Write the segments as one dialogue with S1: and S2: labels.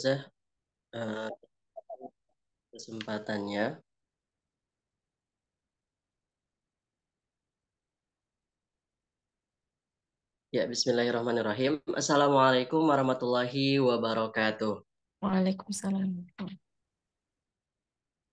S1: Saya eh, kesempatannya. Ya, Bismillahirrahmanirrahim. Assalamualaikum warahmatullahi wabarakatuh.
S2: Waalaikumsalam.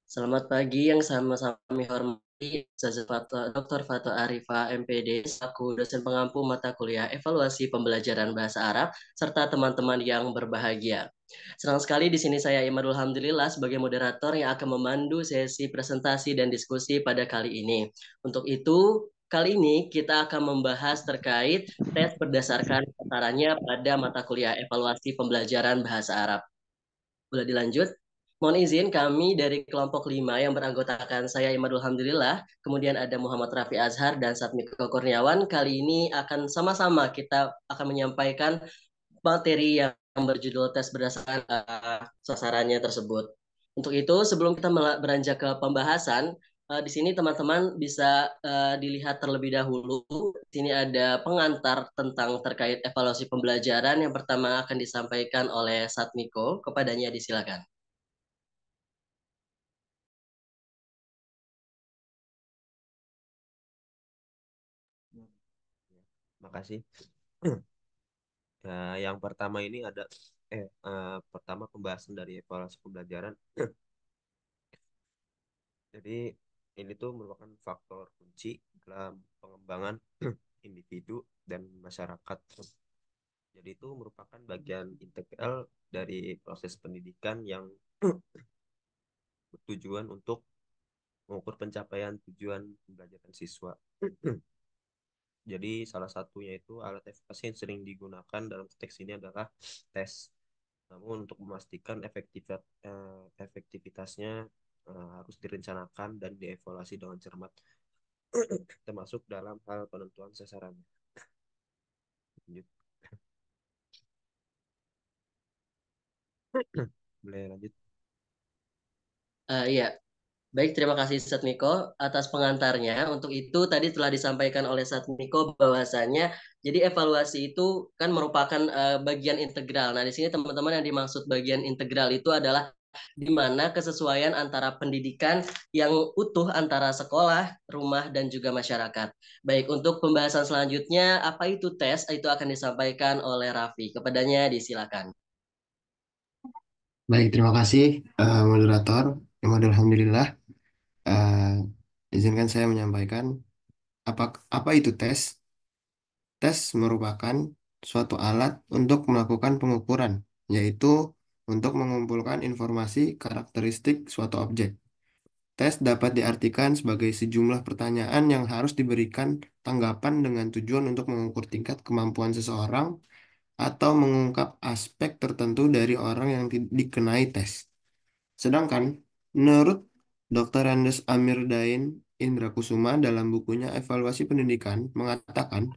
S1: Selamat pagi yang sama-sama kami hormati Dr. Fato Arifa, MPD, selaku dosen pengampu mata kuliah evaluasi pembelajaran bahasa Arab, serta teman-teman yang berbahagia. Senang sekali di sini saya Imadul Hamdulillah sebagai moderator yang akan memandu sesi presentasi dan diskusi pada kali ini. Untuk itu, kali ini kita akan membahas terkait tes berdasarkan sasarannya pada mata kuliah evaluasi pembelajaran bahasa Arab. Boleh dilanjut? Mohon izin kami dari kelompok 5 yang beranggotakan saya Imadul Hamdulillah, kemudian ada Muhammad Rafi Azhar dan Satmiko Kurniawan. Kali ini akan sama-sama kita akan menyampaikan materi yang berjudul tes berdasarkan sasarannya tersebut. Untuk itu, sebelum kita beranjak ke pembahasan, di sini teman-teman bisa dilihat terlebih dahulu. Di sini ada pengantar tentang terkait evaluasi pembelajaran. Yang pertama akan disampaikan oleh Satmiko. Kepadanya disilakan.
S3: Ya, makasih. Ya, yang pertama ini ada pertama pembahasan dari evaluasi pembelajaran. Jadi ini tuh merupakan faktor kunci dalam pengembangan individu dan masyarakat. Jadi itu merupakan bagian integral dari proses pendidikan yang bertujuan untuk mengukur pencapaian tujuan pembelajaran siswa. Jadi salah satunya itu alat evaluasi yang sering digunakan dalam konteks ini adalah tes. Namun untuk memastikan efektivitasnya harus direncanakan dan dievaluasi dengan cermat, termasuk dalam hal penentuan sasarannya. Lanjut. Boleh lanjut.
S1: Iya, baik, terima kasih Satmiko atas pengantarnya. Untuk itu tadi telah disampaikan oleh Satmiko bahwasanya jadi evaluasi itu kan merupakan bagian integral. Nah, di sini teman-teman yang dimaksud bagian integral itu adalah di mana kesesuaian antara pendidikan yang utuh antara sekolah, rumah, dan juga masyarakat. Baik, untuk pembahasan selanjutnya, apa itu tes? Itu akan disampaikan oleh Raffi. Kepadanya disilakan.
S4: Baik, terima kasih moderator. Alhamdulillah. Izinkan saya menyampaikan apa apa itu tes. Tes merupakan suatu alat untuk melakukan pengukuran, yaitu untuk mengumpulkan informasi karakteristik suatu objek. Tes dapat diartikan sebagai sejumlah pertanyaan yang harus diberikan tanggapan dengan tujuan untuk mengukur tingkat kemampuan seseorang atau mengungkap aspek tertentu dari orang yang dikenai tes. Sedangkan menurut Dr. Andes Amir Dain Indra Kusuma dalam bukunya Evaluasi Pendidikan mengatakan,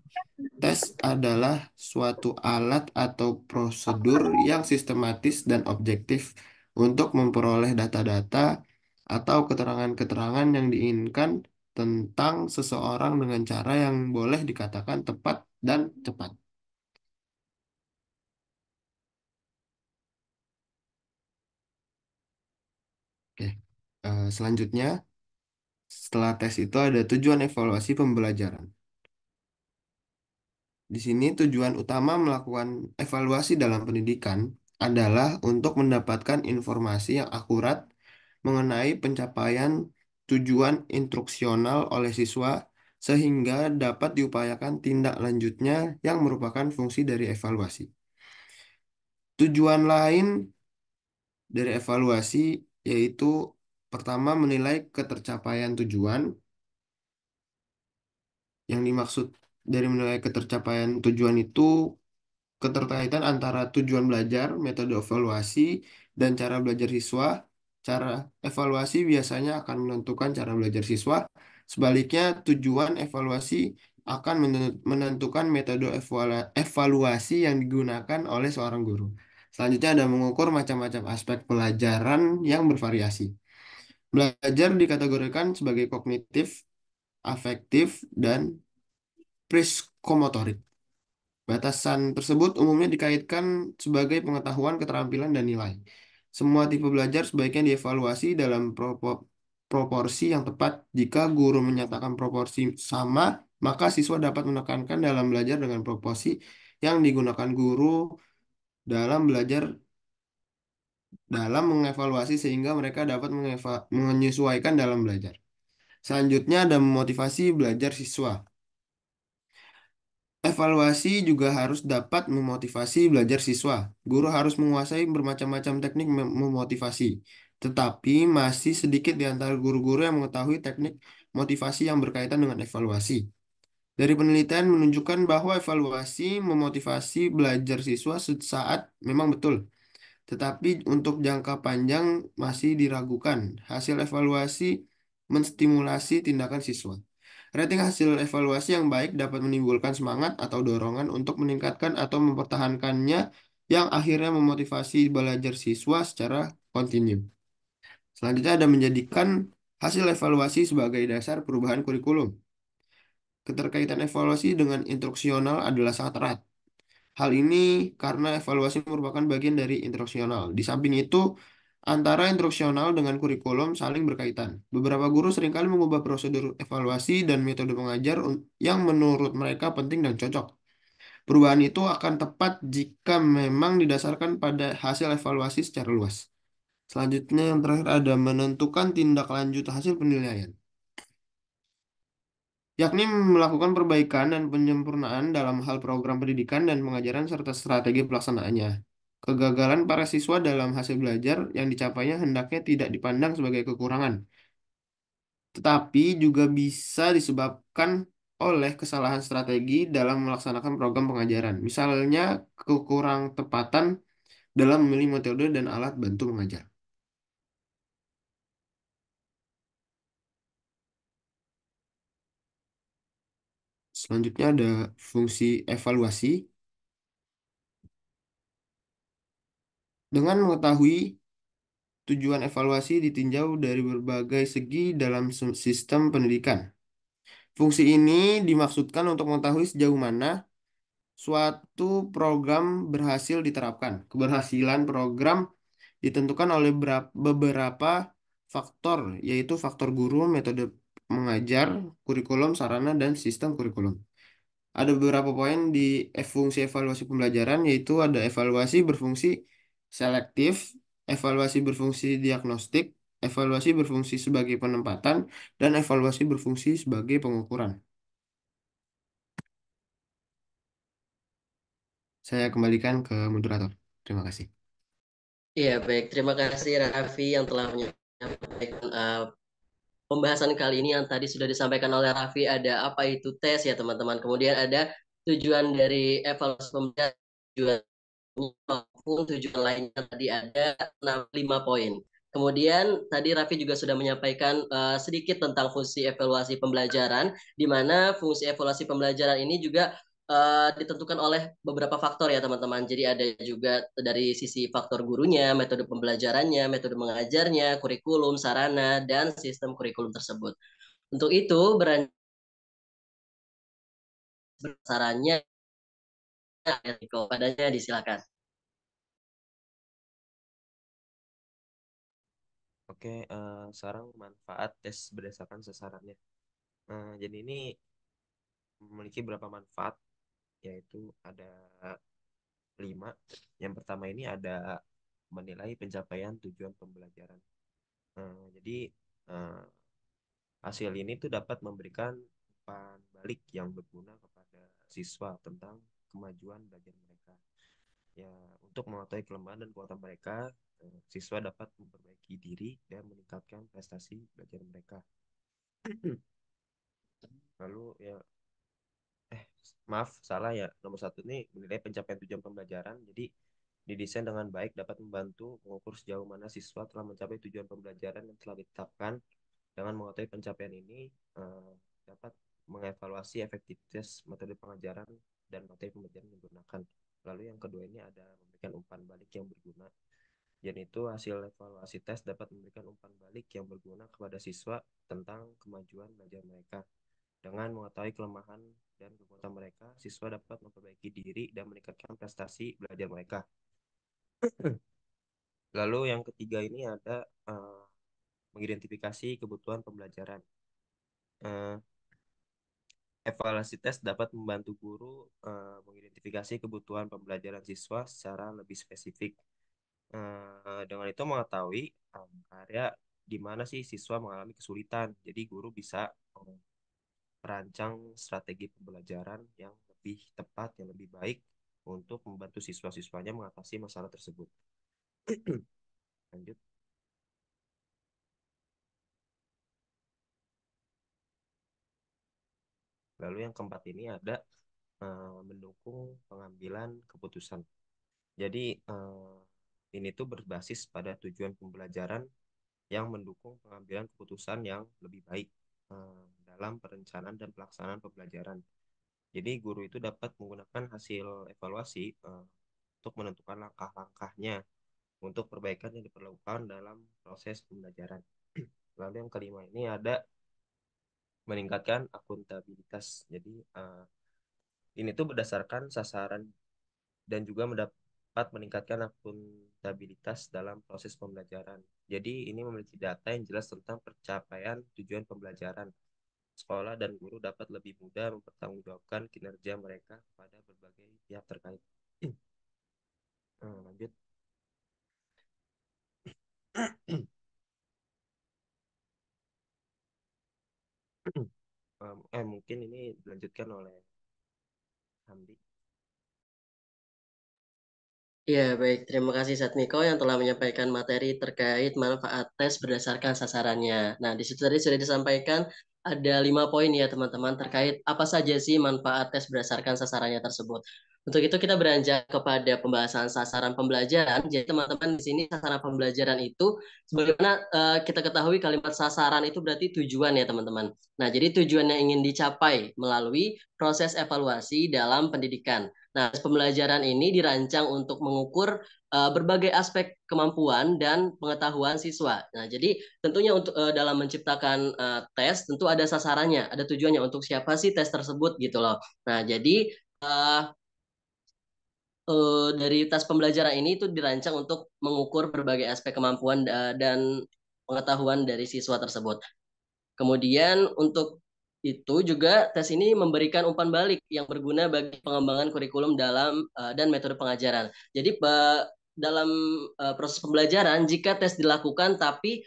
S4: tes adalah suatu alat atau prosedur yang sistematis dan objektif untuk memperoleh data-data atau keterangan-keterangan yang diinginkan tentang seseorang dengan cara yang boleh dikatakan tepat dan cepat. Oke. Selanjutnya, setelah tes itu ada tujuan evaluasi pembelajaran. Di sini tujuan utama melakukan evaluasi dalam pendidikan adalah untuk mendapatkan informasi yang akurat mengenai pencapaian tujuan instruksional oleh siswa sehingga dapat diupayakan tindak lanjutnya yang merupakan fungsi dari evaluasi. Tujuan lain dari evaluasi yaitu pertama menilai ketercapaian tujuan. Yang dimaksud dari menilai ketercapaian tujuan itu keterkaitan antara tujuan belajar, metode evaluasi, dan cara belajar siswa. Cara evaluasi biasanya akan menentukan cara belajar siswa. Sebaliknya, tujuan evaluasi akan menentukan metode evaluasi yang digunakan oleh seorang guru. Selanjutnya ada mengukur macam-macam aspek pelajaran yang bervariasi. Belajar dikategorikan sebagai kognitif, afektif, dan psikomotorik. Batasan tersebut umumnya dikaitkan sebagai pengetahuan, keterampilan, dan nilai. Semua tipe belajar sebaiknya dievaluasi dalam proporsi yang tepat. Jika guru menyatakan proporsi sama, maka siswa dapat menekankan dalam belajar dengan proporsi yang digunakan guru dalam belajar dalam mengevaluasi sehingga mereka dapat menyesuaikan dalam belajar. Selanjutnya ada memotivasi belajar siswa. Evaluasi juga harus dapat memotivasi belajar siswa. Guru harus menguasai bermacam-macam teknik memotivasi. Tetapi masih sedikit di antara guru-guru yang mengetahui teknik motivasi yang berkaitan dengan evaluasi. Dari penelitian menunjukkan bahwa evaluasi memotivasi belajar siswa saat memang betul. Tetapi untuk jangka panjang masih diragukan. Hasil evaluasi menstimulasi tindakan siswa. Rating hasil evaluasi yang baik dapat menimbulkan semangat atau dorongan untuk meningkatkan atau mempertahankannya yang akhirnya memotivasi belajar siswa secara kontinu. Selanjutnya ada menjadikan hasil evaluasi sebagai dasar perubahan kurikulum. Keterkaitan evaluasi dengan instruksional adalah sangat erat. Hal ini karena evaluasi merupakan bagian dari instruksional. Di samping itu, antara instruksional dengan kurikulum saling berkaitan. Beberapa guru seringkali mengubah prosedur evaluasi dan metode mengajar yang menurut mereka penting dan cocok. Perubahan itu akan tepat jika memang didasarkan pada hasil evaluasi secara luas. Selanjutnya yang terakhir ada menentukan tindak lanjut hasil penilaian, yakni melakukan perbaikan dan penyempurnaan dalam hal program pendidikan dan pengajaran serta strategi pelaksanaannya. Kegagalan para siswa dalam hasil belajar yang dicapainya hendaknya tidak dipandang sebagai kekurangan, tetapi juga bisa disebabkan oleh kesalahan strategi dalam melaksanakan program pengajaran. Misalnya, kekurang tepatan dalam memilih metode dan alat bantu mengajar. Selanjutnya ada fungsi evaluasi. Dengan mengetahui tujuan evaluasi ditinjau dari berbagai segi dalam sistem pendidikan. Fungsi ini dimaksudkan untuk mengetahui sejauh mana suatu program berhasil diterapkan. Keberhasilan program ditentukan oleh beberapa faktor, yaitu faktor guru, metode mengajar, kurikulum, sarana, dan sistem kurikulum. Ada beberapa poin di fungsi evaluasi pembelajaran, yaitu ada evaluasi berfungsi selektif, evaluasi berfungsi diagnostik, evaluasi berfungsi sebagai penempatan, dan evaluasi berfungsi sebagai pengukuran. Saya kembalikan ke moderator. Terima kasih.
S1: Iya, baik. Terima kasih Raffi yang telah menyampaikan pembahasan kali ini yang tadi sudah disampaikan oleh Raffi. Ada apa itu tes ya teman-teman. Kemudian ada tujuan dari evaluasi pembelajaran, tujuan maupun tujuan lainnya tadi ada 5 poin. Kemudian tadi Raffi juga sudah menyampaikan sedikit tentang fungsi evaluasi pembelajaran, di mana fungsi evaluasi pembelajaran ini juga ditentukan oleh beberapa faktor ya teman-teman. Jadi ada juga dari sisi faktor gurunya, metode pembelajarannya, metode mengajarnya, kurikulum, sarana, dan sistem kurikulum tersebut. Untuk itu, sarannya padanya disilakan.
S3: Oke, sekarang manfaat tes berdasarkan sasarannya. Jadi ini memiliki beberapa manfaat, yaitu ada 5. Yang pertama ini ada menilai pencapaian tujuan pembelajaran. Jadi eh, hasil ini tuh dapat memberikan umpan balik yang berguna kepada siswa tentang kemajuan belajar mereka. Ya, untuk mengetahui kelemahan dan kekuatan mereka, siswa dapat memperbaiki diri dan meningkatkan prestasi belajar mereka. Lalu ya, maaf salah ya, nomor 1 ini menilai pencapaian tujuan pembelajaran. Jadi didesain dengan baik dapat membantu mengukur sejauh mana siswa telah mencapai tujuan pembelajaran yang telah ditetapkan. Dengan mengetahui pencapaian ini, dapat mengevaluasi efektivitas metode pengajaran dan materi pembelajaran yang digunakan. Lalu yang kedua ini ada memberikan umpan balik yang berguna. Yaitu hasil evaluasi tes dapat memberikan umpan balik yang berguna kepada siswa tentang kemajuan belajar mereka. Dengan mengetahui kelemahan dan kekuatan mereka, siswa dapat memperbaiki diri dan meningkatkan prestasi belajar mereka. Lalu yang ketiga ini ada mengidentifikasi kebutuhan pembelajaran. Eh, Evaluasi tes dapat membantu guru mengidentifikasi kebutuhan pembelajaran siswa secara lebih spesifik. Dengan itu mengetahui area di mana sih siswa mengalami kesulitan. Jadi guru bisa merancang strategi pembelajaran yang lebih tepat, yang lebih baik untuk membantu siswa-siswanya mengatasi masalah tersebut. Lanjut. Lalu yang keempat ini ada mendukung pengambilan keputusan. Jadi ini tuh berbasis pada tujuan pembelajaran yang mendukung pengambilan keputusan yang lebih baik dalam perencanaan dan pelaksanaan pembelajaran. Jadi guru itu dapat menggunakan hasil evaluasi untuk menentukan langkah-langkahnya untuk perbaikan yang diperlukan dalam proses pembelajaran. Lalu yang kelima ini ada meningkatkan akuntabilitas. Jadi ini tuh berdasarkan sasaran dan juga mendapat meningkatkan akuntabilitas dalam proses pembelajaran. Jadi ini memiliki data yang jelas tentang pencapaian tujuan pembelajaran. Sekolah dan guru dapat lebih mudah mempertanggungjawabkan kinerja mereka kepada berbagai pihak terkait. Lanjut. Mungkin ini dilanjutkan oleh Hamdi.
S1: Ya, baik. Terima kasih Satmiko yang telah menyampaikan materi terkait manfaat tes berdasarkan sasarannya. Nah, di situ tadi sudah disampaikan ada 5 poin ya teman-teman terkait apa saja sih manfaat tes berdasarkan sasarannya tersebut. Untuk itu kita beranjak kepada pembahasan sasaran pembelajaran. Jadi teman-teman di sini sasaran pembelajaran itu sebagaimana kita ketahui kalimat sasaran itu berarti tujuan ya teman-teman. Nah, jadi tujuan yang ingin dicapai melalui proses evaluasi dalam pendidikan. Nah, pembelajaran ini dirancang untuk mengukur berbagai aspek kemampuan dan pengetahuan siswa. Nah, jadi tentunya untuk dalam menciptakan tes tentu ada sasarannya, ada tujuannya untuk siapa sih tes tersebut gitu loh. Nah, jadi dari tes pembelajaran ini itu dirancang untuk mengukur berbagai aspek kemampuan dan pengetahuan dari siswa tersebut. Kemudian untuk itu juga tes ini memberikan umpan balik yang berguna bagi pengembangan kurikulum dalam dan metode pengajaran. Jadi dalam proses pembelajaran jika tes dilakukan tapi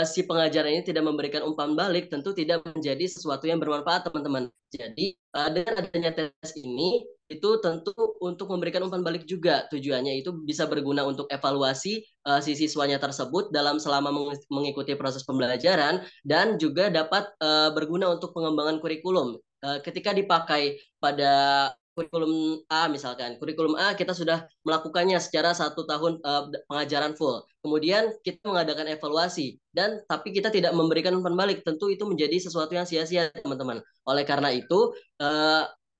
S1: si pengajar ini tidak memberikan umpan balik tentu tidak menjadi sesuatu yang bermanfaat teman-teman. Jadi dengan adanya tes ini itu tentu untuk memberikan umpan balik juga tujuannya itu bisa berguna untuk evaluasi si siswanya tersebut dalam selama mengikuti proses pembelajaran dan juga dapat berguna untuk pengembangan kurikulum. Ketika dipakai pada kurikulum A misalkan, kurikulum A kita sudah melakukannya secara 1 tahun pengajaran full. Kemudian kita mengadakan evaluasi dan tapi kita tidak memberikan umpan balik, tentu itu menjadi sesuatu yang sia-sia teman-teman. Oleh karena itu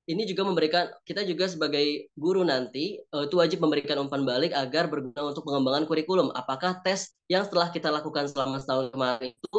S1: ini juga memberikan kita juga sebagai guru nanti itu wajib memberikan umpan balik agar berguna untuk pengembangan kurikulum. Apakah tes yang setelah kita lakukan selama setahun kemarin itu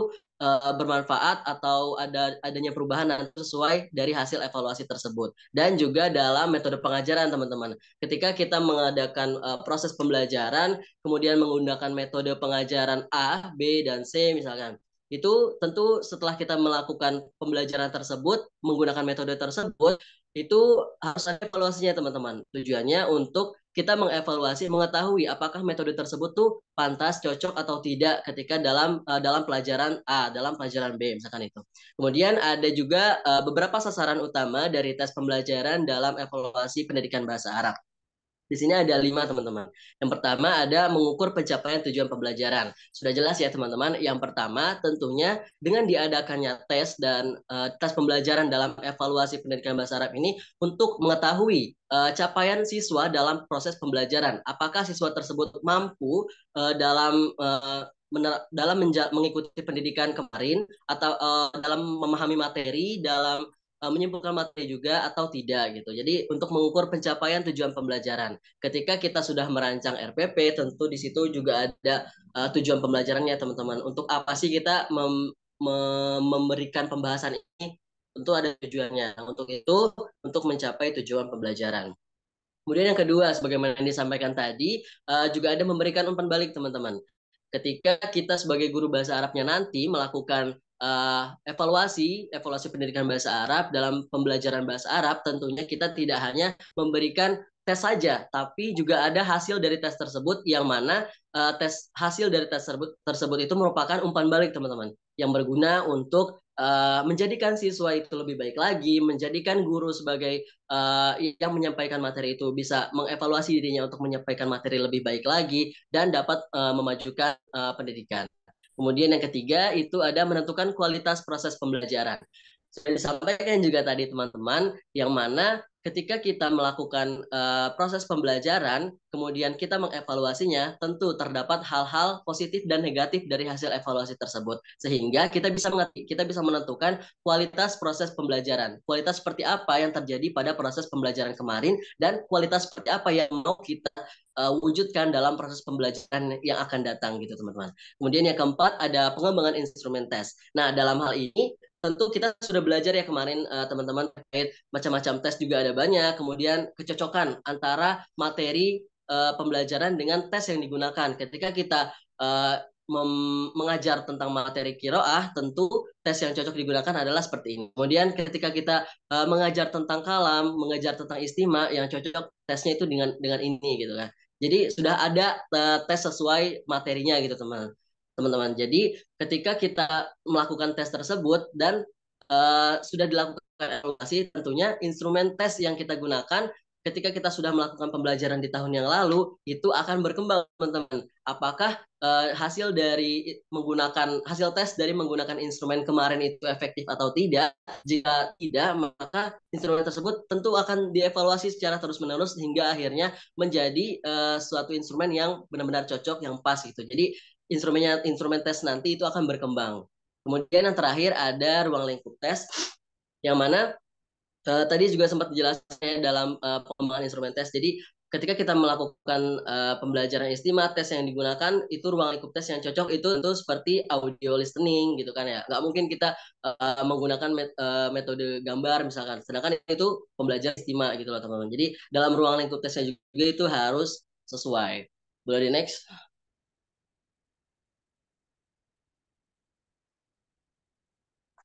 S1: bermanfaat atau adanya perubahan nanti sesuai dari hasil evaluasi tersebut. Dan juga dalam metode pengajaran teman-teman. Ketika kita mengadakan proses pembelajaran, kemudian menggunakan metode pengajaran A, B, dan C misalkan. Itu tentu setelah kita melakukan pembelajaran tersebut, menggunakan metode tersebut, itu harus ada evaluasinya teman-teman. Tujuannya untuk kita mengevaluasi, mengetahui apakah metode tersebut tuh pantas, cocok atau tidak ketika dalam pelajaran A, dalam pelajaran B, misalkan itu. Kemudian ada juga beberapa sasaran utama dari tes pembelajaran dalam evaluasi pendidikan bahasa Arab. Di sini ada 5 teman-teman. Yang pertama ada mengukur pencapaian tujuan pembelajaran. Sudah jelas ya teman-teman. Yang pertama tentunya dengan diadakannya tes dan tes pembelajaran dalam evaluasi pendidikan bahasa Arab ini untuk mengetahui capaian siswa dalam proses pembelajaran. Apakah siswa tersebut mampu dalam mengikuti pendidikan kemarin atau dalam memahami materi, dalam menyimpulkan materi juga atau tidak gitu. Jadi untuk mengukur pencapaian tujuan pembelajaran. Ketika kita sudah merancang RPP, tentu di situ juga ada tujuan pembelajarannya teman-teman. Untuk apa sih kita memberikan pembahasan ini tentu ada tujuannya. Untuk itu, untuk mencapai tujuan pembelajaran. Kemudian yang kedua, sebagaimana yang disampaikan tadi, juga ada memberikan umpan balik teman-teman. Ketika kita sebagai guru bahasa Arabnya nanti melakukan evaluasi pendidikan bahasa Arab dalam pembelajaran bahasa Arab, tentunya kita tidak hanya memberikan tes saja, tapi juga ada hasil dari tes tersebut yang mana hasil dari tes tersebut itu merupakan umpan balik teman-teman yang berguna untuk menjadikan siswa itu lebih baik lagi, menjadikan guru sebagai yang menyampaikan materi itu bisa mengevaluasi dirinya untuk menyampaikan materi lebih baik lagi dan dapat memajukan pendidikan. Kemudian yang ketiga itu ada menentukan kualitas proses pembelajaran. Sudah disampaikan juga tadi teman-teman, yang mana ketika kita melakukan proses pembelajaran, kemudian kita mengevaluasinya, tentu terdapat hal-hal positif dan negatif dari hasil evaluasi tersebut, sehingga kita bisa menentukan kualitas proses pembelajaran, kualitas seperti apa yang terjadi pada proses pembelajaran kemarin, dan kualitas seperti apa yang mau kita wujudkan dalam proses pembelajaran yang akan datang gitu teman-teman. Kemudian yang keempat ada pengembangan instrumen tes. Nah dalam hal ini tentu kita sudah belajar ya kemarin teman-teman terkait macam-macam tes juga ada banyak, kemudian kecocokan antara materi pembelajaran dengan tes yang digunakan. Ketika kita mengajar tentang materi kiroah, tentu tes yang cocok digunakan adalah seperti ini. Kemudian ketika kita mengajar tentang kalam, mengajar tentang istima, yang cocok tesnya itu dengan ini gitu kan. Jadi sudah ada tes sesuai materinya gitu teman-teman. Jadi ketika kita melakukan tes tersebut dan sudah dilakukan evaluasi, tentunya instrumen tes yang kita gunakan ketika kita sudah melakukan pembelajaran di tahun yang lalu itu akan berkembang teman-teman. Apakah hasil tes dari menggunakan instrumen kemarin itu efektif atau tidak? Jika tidak, maka instrumen tersebut tentu akan dievaluasi secara terus-menerus hingga akhirnya menjadi suatu instrumen yang benar-benar cocok, yang pas gitu. Jadi instrumen tes nanti itu akan berkembang. Kemudian yang terakhir ada ruang lingkup tes, yang mana tadi juga sempat dijelaskan dalam pengembangan instrumen tes. Jadi ketika kita melakukan pembelajaran istimewa, tes yang digunakan itu ruang lingkup tes yang cocok itu tentu seperti audio listening gitu kan ya. Nggak mungkin kita menggunakan metode gambar misalkan. Sedangkan itu pembelajaran istimewa gitu loh teman-teman. Jadi dalam ruang lingkup tesnya juga itu harus sesuai. Boleh di next?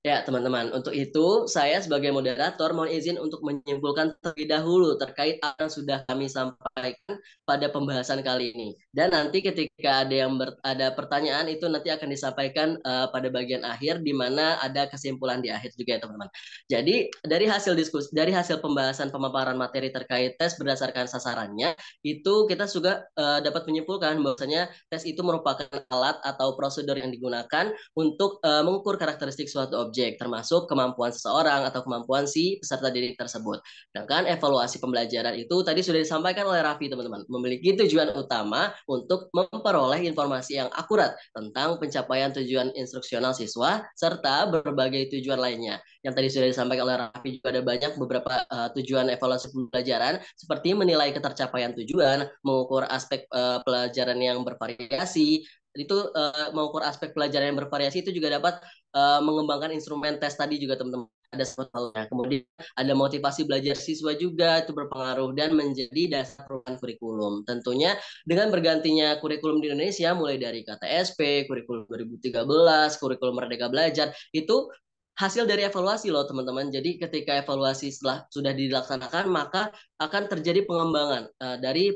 S1: Ya, teman-teman. Untuk itu, saya sebagai moderator mohon izin untuk menyimpulkan terlebih dahulu terkait apa yang sudah kami sampaikan pada pembahasan kali ini. Dan nanti ketika ada pertanyaan itu nanti akan disampaikan pada bagian akhir, di mana ada kesimpulan di akhir juga ya, teman-teman. Jadi, dari hasil pembahasan pemaparan materi terkait tes berdasarkan sasarannya, itu kita juga dapat menyimpulkan bahwasanya tes itu merupakan alat atau prosedur yang digunakan untuk mengukur karakteristik suatu objek, termasuk kemampuan seseorang atau kemampuan si peserta didik tersebut. Sedangkan evaluasi pembelajaran itu tadi sudah disampaikan oleh Raffi, teman-teman, memiliki tujuan utama untuk memperoleh informasi yang akurat tentang pencapaian tujuan instruksional siswa, serta berbagai tujuan lainnya. Yang tadi sudah disampaikan oleh Raffi juga ada banyak beberapa tujuan evaluasi pembelajaran, seperti menilai ketercapaian tujuan, mengukur aspek pelajaran yang bervariasi, itu mengukur aspek pelajaran yang bervariasi itu juga dapat mengembangkan instrumen tes tadi juga teman-teman, ada halnya. Kemudian ada motivasi belajar siswa juga itu berpengaruh dan menjadi dasar perubahan kurikulum. Tentunya dengan bergantinya kurikulum di Indonesia mulai dari KTSP, kurikulum 2013, kurikulum Merdeka Belajar, itu hasil dari evaluasi loh teman-teman. Jadi ketika evaluasi sudah dilaksanakan, maka akan terjadi pengembangan dari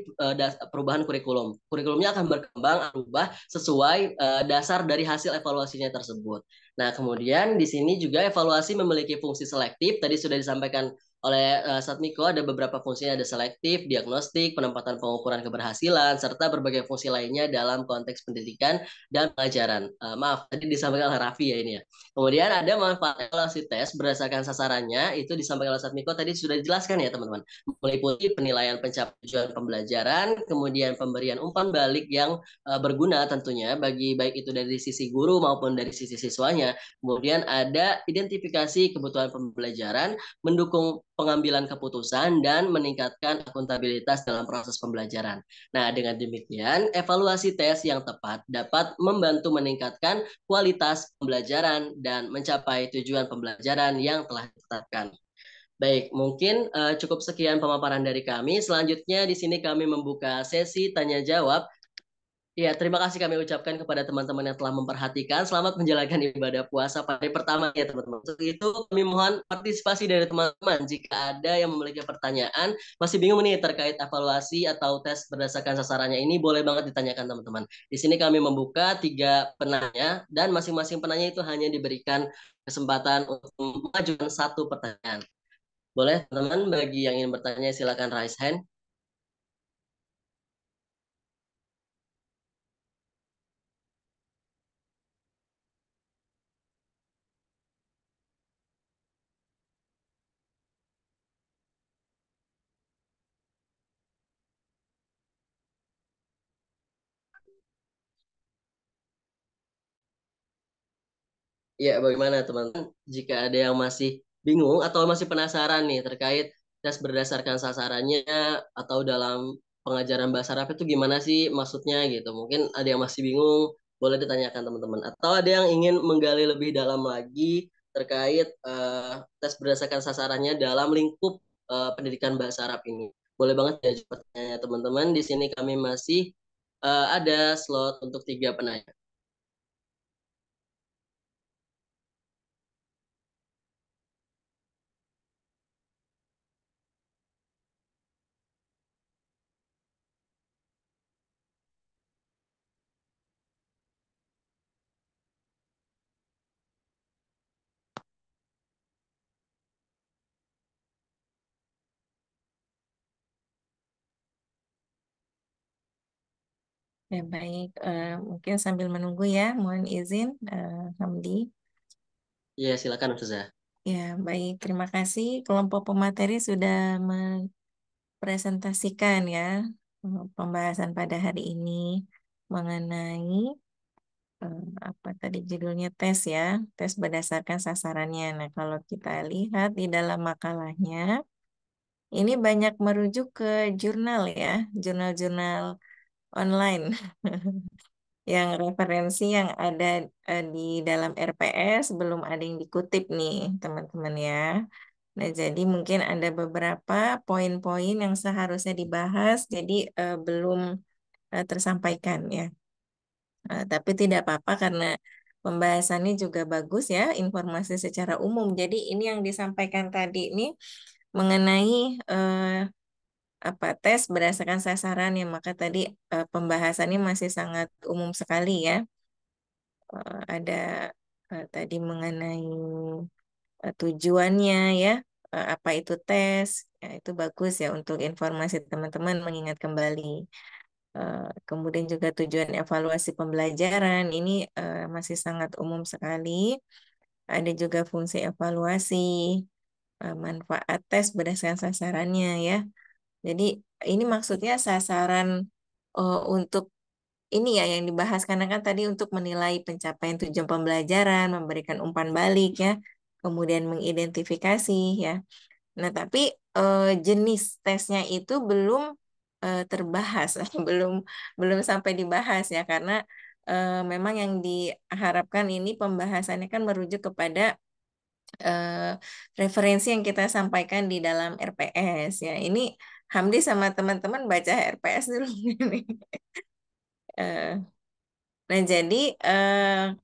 S1: perubahan kurikulum. Kurikulumnya akan berkembang, berubah sesuai dasar dari hasil evaluasinya tersebut. Nah, kemudian di sini juga evaluasi memiliki fungsi selektif. Tadi sudah disampaikan oleh Satmiko, ada beberapa fungsinya, ada selektif, diagnostik, penempatan pengukuran keberhasilan, serta berbagai fungsi lainnya dalam konteks pendidikan dan pengajaran. Maaf, tadi disampaikan oleh Raffi ya ini ya. Kemudian ada manfaat evaluasi tes berdasarkan sasarannya, itu disampaikan oleh Satmiko, tadi sudah dijelaskan ya teman-teman. Meliputi penilaian pencapaian tujuan pembelajaran, kemudian pemberian umpan balik yang berguna tentunya bagi baik itu dari sisi guru maupun dari sisi siswanya. Kemudian ada identifikasi kebutuhan pembelajaran, mendukung pengambilan keputusan dan meningkatkan akuntabilitas dalam proses pembelajaran. Nah, dengan demikian, evaluasi tes yang tepat dapat membantu meningkatkan kualitas pembelajaran dan mencapai tujuan pembelajaran yang telah ditetapkan. Baik, mungkin cukup sekian pemaparan dari kami. Selanjutnya di sini kami membuka sesi tanya jawab. Ya, terima kasih kami ucapkan kepada teman-teman yang telah memperhatikan. Selamat menjalankan ibadah puasa pada hari pertama ya teman-teman. Untuk itu kami mohon partisipasi dari teman-teman. Jika ada yang memiliki pertanyaan, masih bingung nih terkait evaluasi atau tes berdasarkan sasarannya ini, boleh banget ditanyakan teman-teman. Di sini kami membuka 3 penanya dan masing-masing penanya itu hanya diberikan kesempatan untuk mengajukan 1 pertanyaan. Boleh teman-teman, bagi yang ingin bertanya silakan raise hand. Ya, bagaimana teman-teman? Jika ada yang masih bingung atau masih penasaran nih terkait tes berdasarkan sasarannya atau dalam pengajaran bahasa Arab itu gimana sih maksudnya gitu. Mungkin ada yang masih bingung, boleh ditanyakan teman-teman. Atau ada yang ingin menggali lebih dalam lagi terkait tes berdasarkan sasarannya dalam lingkup pendidikan bahasa Arab ini. Boleh banget ya pertanyaannya teman-teman. Di sini kami masih ada slot untuk 3 penanya.
S2: Ya, baik. Mungkin sambil menunggu ya, mohon izin, Hamdi.
S1: Ya, silakan Ustazah.
S2: Ya, baik. Terima kasih kelompok pemateri sudah mempresentasikan ya pembahasan pada hari ini mengenai apa tadi judulnya tes ya, tes berdasarkan sasarannya. Nah, kalau kita lihat di dalam makalahnya, ini banyak merujuk ke jurnal ya, jurnal-jurnal online. Yang referensi yang ada di dalam RPS belum ada yang dikutip nih teman-teman ya. Nah, jadi mungkin ada beberapa poin-poin yang seharusnya dibahas, jadi belum tersampaikan ya. Tapi tidak apa-apa karena pembahasannya juga bagus ya, informasi secara umum. Jadi ini yang disampaikan tadi ini mengenai apa tes berdasarkan sasaran ya, maka tadi pembahasannya masih sangat umum sekali ya. Ada tadi mengenai tujuannya ya, apa itu tes, ya, itu bagus ya untuk informasi teman-teman mengingat kembali. Kemudian juga tujuan evaluasi pembelajaran ini masih sangat umum sekali. Ada juga fungsi evaluasi, manfaat tes berdasarkan sasarannya ya. Jadi ini maksudnya sasaran untuk ini ya yang dibahas karena kan tadi untuk menilai pencapaian tujuan pembelajaran, memberikan umpan balik ya, kemudian mengidentifikasi ya. Nah, tapi jenis tesnya itu belum terbahas, belum belum sampai dibahas ya karena memang yang diharapkan ini pembahasannya kan merujuk kepada referensi yang kita sampaikan di dalam RPS ya. Ini Hamdi sama teman-teman baca RPS dulu nih. Eh, Nah, jadi,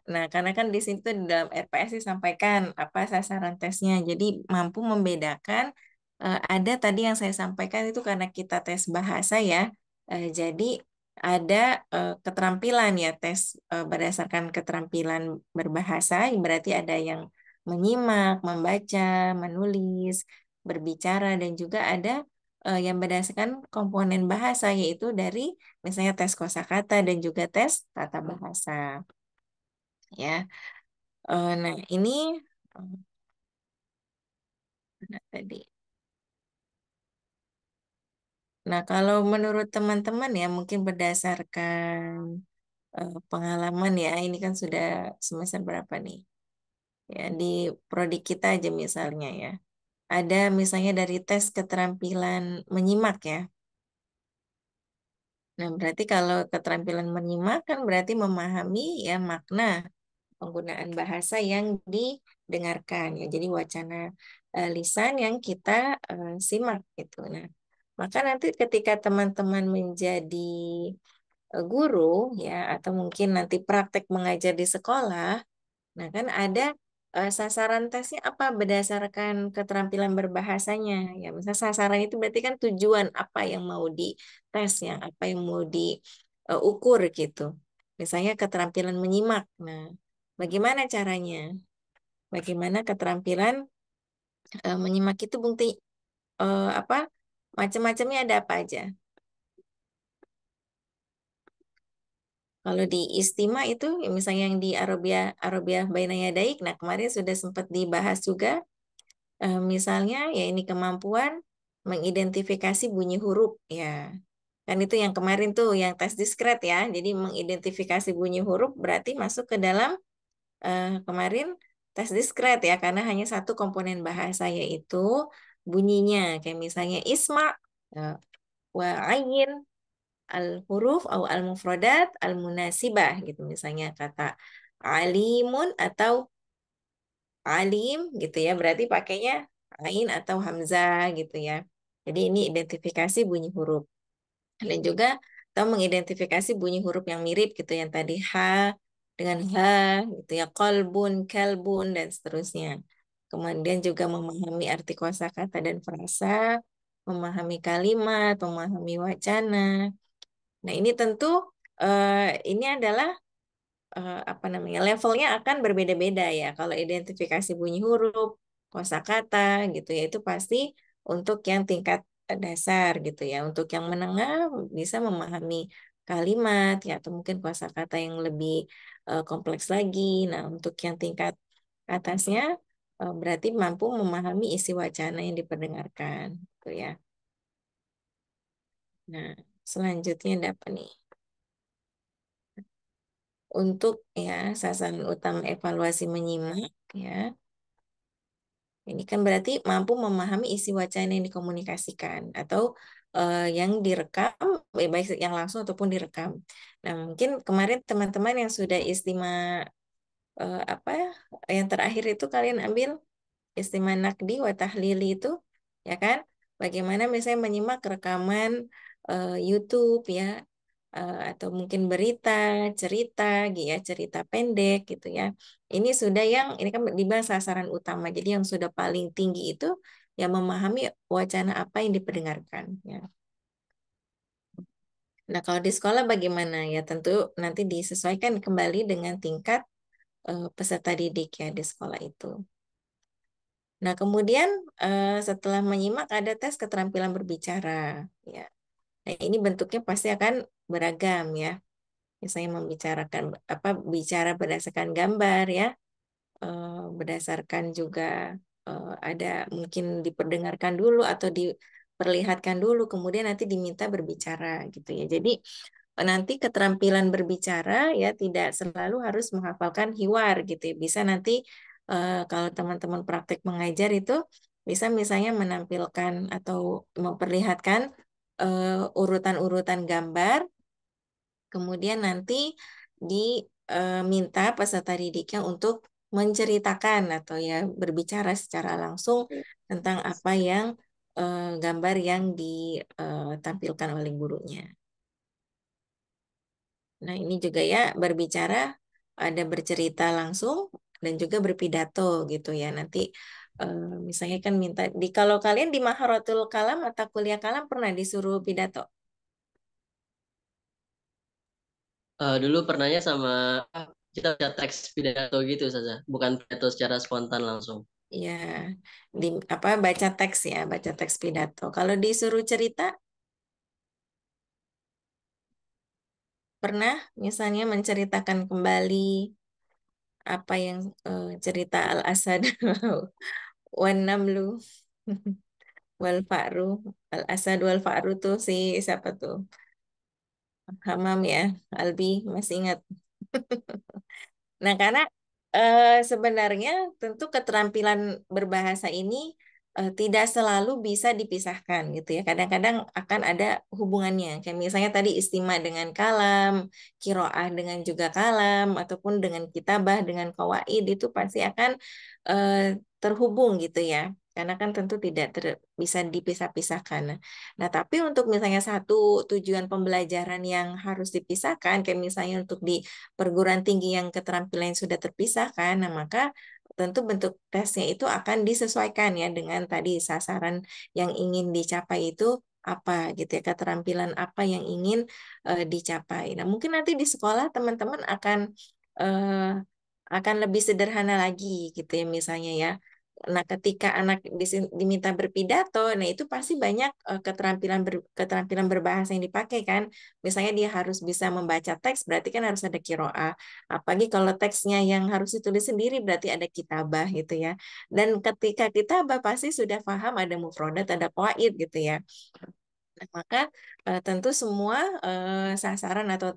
S2: nah karena kan di situ di dalam RPS disampaikan apa sasaran tesnya. Jadi mampu membedakan. Ada tadi yang saya sampaikan itu karena kita tes bahasa ya. Jadi ada keterampilan ya tes berdasarkan keterampilan berbahasa. Berarti ada yang menyimak, membaca, menulis, berbicara dan juga ada yang berdasarkan komponen bahasa yaitu dari misalnya tes kosakata dan juga tes tata bahasa ya. Nah, ini mana tadi. Nah, kalau menurut teman-teman ya mungkin berdasarkan pengalaman ya, ini kan sudah semester berapa nih? Ya, di prodi kita aja misalnya ya. ada misalnya dari tes keterampilan menyimak ya. Nah, berarti kalau keterampilan menyimak kan berarti memahami ya makna penggunaan bahasa yang didengarkan ya. Jadi wacana lisan yang kita simak gitu. Nah, maka nanti ketika teman-teman menjadi guru ya atau mungkin nanti praktek mengajar di sekolah, nah kan ada sasaran tesnya apa berdasarkan keterampilan berbahasanya ya. Misalnya sasaran itu berarti kan tujuan apa yang mau dites, yang apa yang mau diukur gitu. Misalnya keterampilan menyimak. Nah, bagaimana caranya? Bagaimana keterampilan menyimak itu bukti apa? Macam-macamnya ada apa aja? Kalau di Istima itu ya misalnya yang di Arabia Arabia Baina Yadaik, nah kemarin sudah sempat dibahas juga. Misalnya ya ini kemampuan mengidentifikasi bunyi huruf ya. Kan itu yang kemarin tuh yang tes diskret ya. Jadi mengidentifikasi bunyi huruf berarti masuk ke dalam kemarin tes diskret ya karena hanya satu komponen bahasa yaitu bunyinya. Kayak misalnya isma eh, wa ayin al huruf atau al mufradat al munasibah gitu misalnya kata alimun atau alim gitu ya, berarti pakainya ain atau hamzah gitu ya. Jadi ini identifikasi bunyi huruf. Dan juga kita mengidentifikasi bunyi huruf yang mirip gitu yang tadi ha dengan ha gitu ya, kolbun, kalbun dan seterusnya. Kemudian juga memahami arti kosakata dan frasa, memahami kalimat, memahami wacana. Nah, ini tentu ini adalah apa namanya levelnya akan berbeda-beda ya. Kalau identifikasi bunyi huruf, kosakata gitu ya itu pasti untuk yang tingkat dasar gitu ya. Untuk yang menengah bisa memahami kalimat ya atau mungkin kosakata yang lebih kompleks lagi. Nah, untuk yang tingkat atasnya berarti mampu memahami isi wacana yang diperdengarkan gitu ya. Nah, selanjutnya ada apa nih? Untuk ya sasaran utama evaluasi menyimak ya. Ini kan berarti mampu memahami isi wacana yang dikomunikasikan atau yang direkam, baik yang langsung ataupun direkam. Nah, mungkin kemarin teman-teman yang sudah apa yang terakhir itu kalian ambil istimewa nakdi wa tahlili itu ya kan bagaimana misalnya menyimak rekaman YouTube ya atau mungkin berita cerita gitu ya cerita pendek gitu ya ini sudah yang ini kan dibahas sasaran utama jadi yang sudah paling tinggi itu ya memahami wacana apa yang diperdengarkan ya. Nah kalau di sekolah bagaimana ya tentu nanti disesuaikan kembali dengan tingkat peserta didik ya di sekolah itu. Nah, kemudian setelah menyimak ada tes keterampilan berbicara, ya. Nah, ini bentuknya pasti akan beragam ya. Misalnya membicarakan apa bicara berdasarkan gambar ya, berdasarkan juga ada mungkin diperdengarkan dulu atau diperlihatkan dulu, kemudian nanti diminta berbicara gitu ya. Jadi nanti keterampilan berbicara ya tidak selalu harus menghafalkan hiwar gitu ya. Bisa nanti kalau teman-teman praktek mengajar itu bisa misalnya menampilkan atau memperlihatkan urutan-urutan gambar, kemudian nanti diminta peserta didiknya untuk menceritakan atau ya berbicara secara langsung tentang apa yang gambar yang ditampilkan oleh gurunya. Nah, ini juga ya berbicara, ada bercerita langsung dan juga berpidato gitu ya. Nanti misalnya kan minta di kalau kalian di Maharotul Kalam atau kuliah kalam pernah disuruh pidato.
S1: Dulu pernahnya sama kita baca teks pidato gitu saja, bukan pidato secara spontan langsung.
S2: Ya, di apa baca teks ya, baca teks pidato. Kalau disuruh cerita pernah misalnya menceritakan kembali apa yang cerita Al-Asad wan Namlu wal Fa'ru Al-Asad wal Fa'ru tuh si siapa tuh? Hamam ya, Albi masih ingat. Nah, karena sebenarnya tentu keterampilan berbahasa ini tidak selalu bisa dipisahkan gitu ya. Kadang-kadang akan ada hubungannya. Kayak misalnya tadi istimah dengan kalam, kiroah dengan juga kalam, ataupun dengan kitabah dengan qawaid itu pasti akan eh, terhubung gitu ya. Karena kan tentu tidak bisa dipisah-pisahkan. Nah, tapi untuk misalnya satu tujuan pembelajaran yang harus dipisahkan, kayak misalnya untuk di perguruan tinggi yang keterampilan sudah terpisahkan, nah maka tentu bentuk tesnya itu akan disesuaikan ya dengan tadi sasaran yang ingin dicapai itu apa gitu ya, keterampilan apa yang ingin dicapai. Nah, mungkin nanti di sekolah teman-teman eh, akan lebih sederhana lagi gitu ya misalnya ya. Nah, ketika anak diminta berpidato, nah itu pasti banyak keterampilan berbahasa yang dipakai kan. Misalnya dia harus bisa membaca teks, berarti kan harus ada kiroah. Apalagi kalau teksnya yang harus ditulis sendiri, berarti ada kitabah gitu ya. Dan ketika kitabah pasti sudah paham ada mufrodat, ada qawaid gitu ya. Nah, maka tentu semua sasaran atau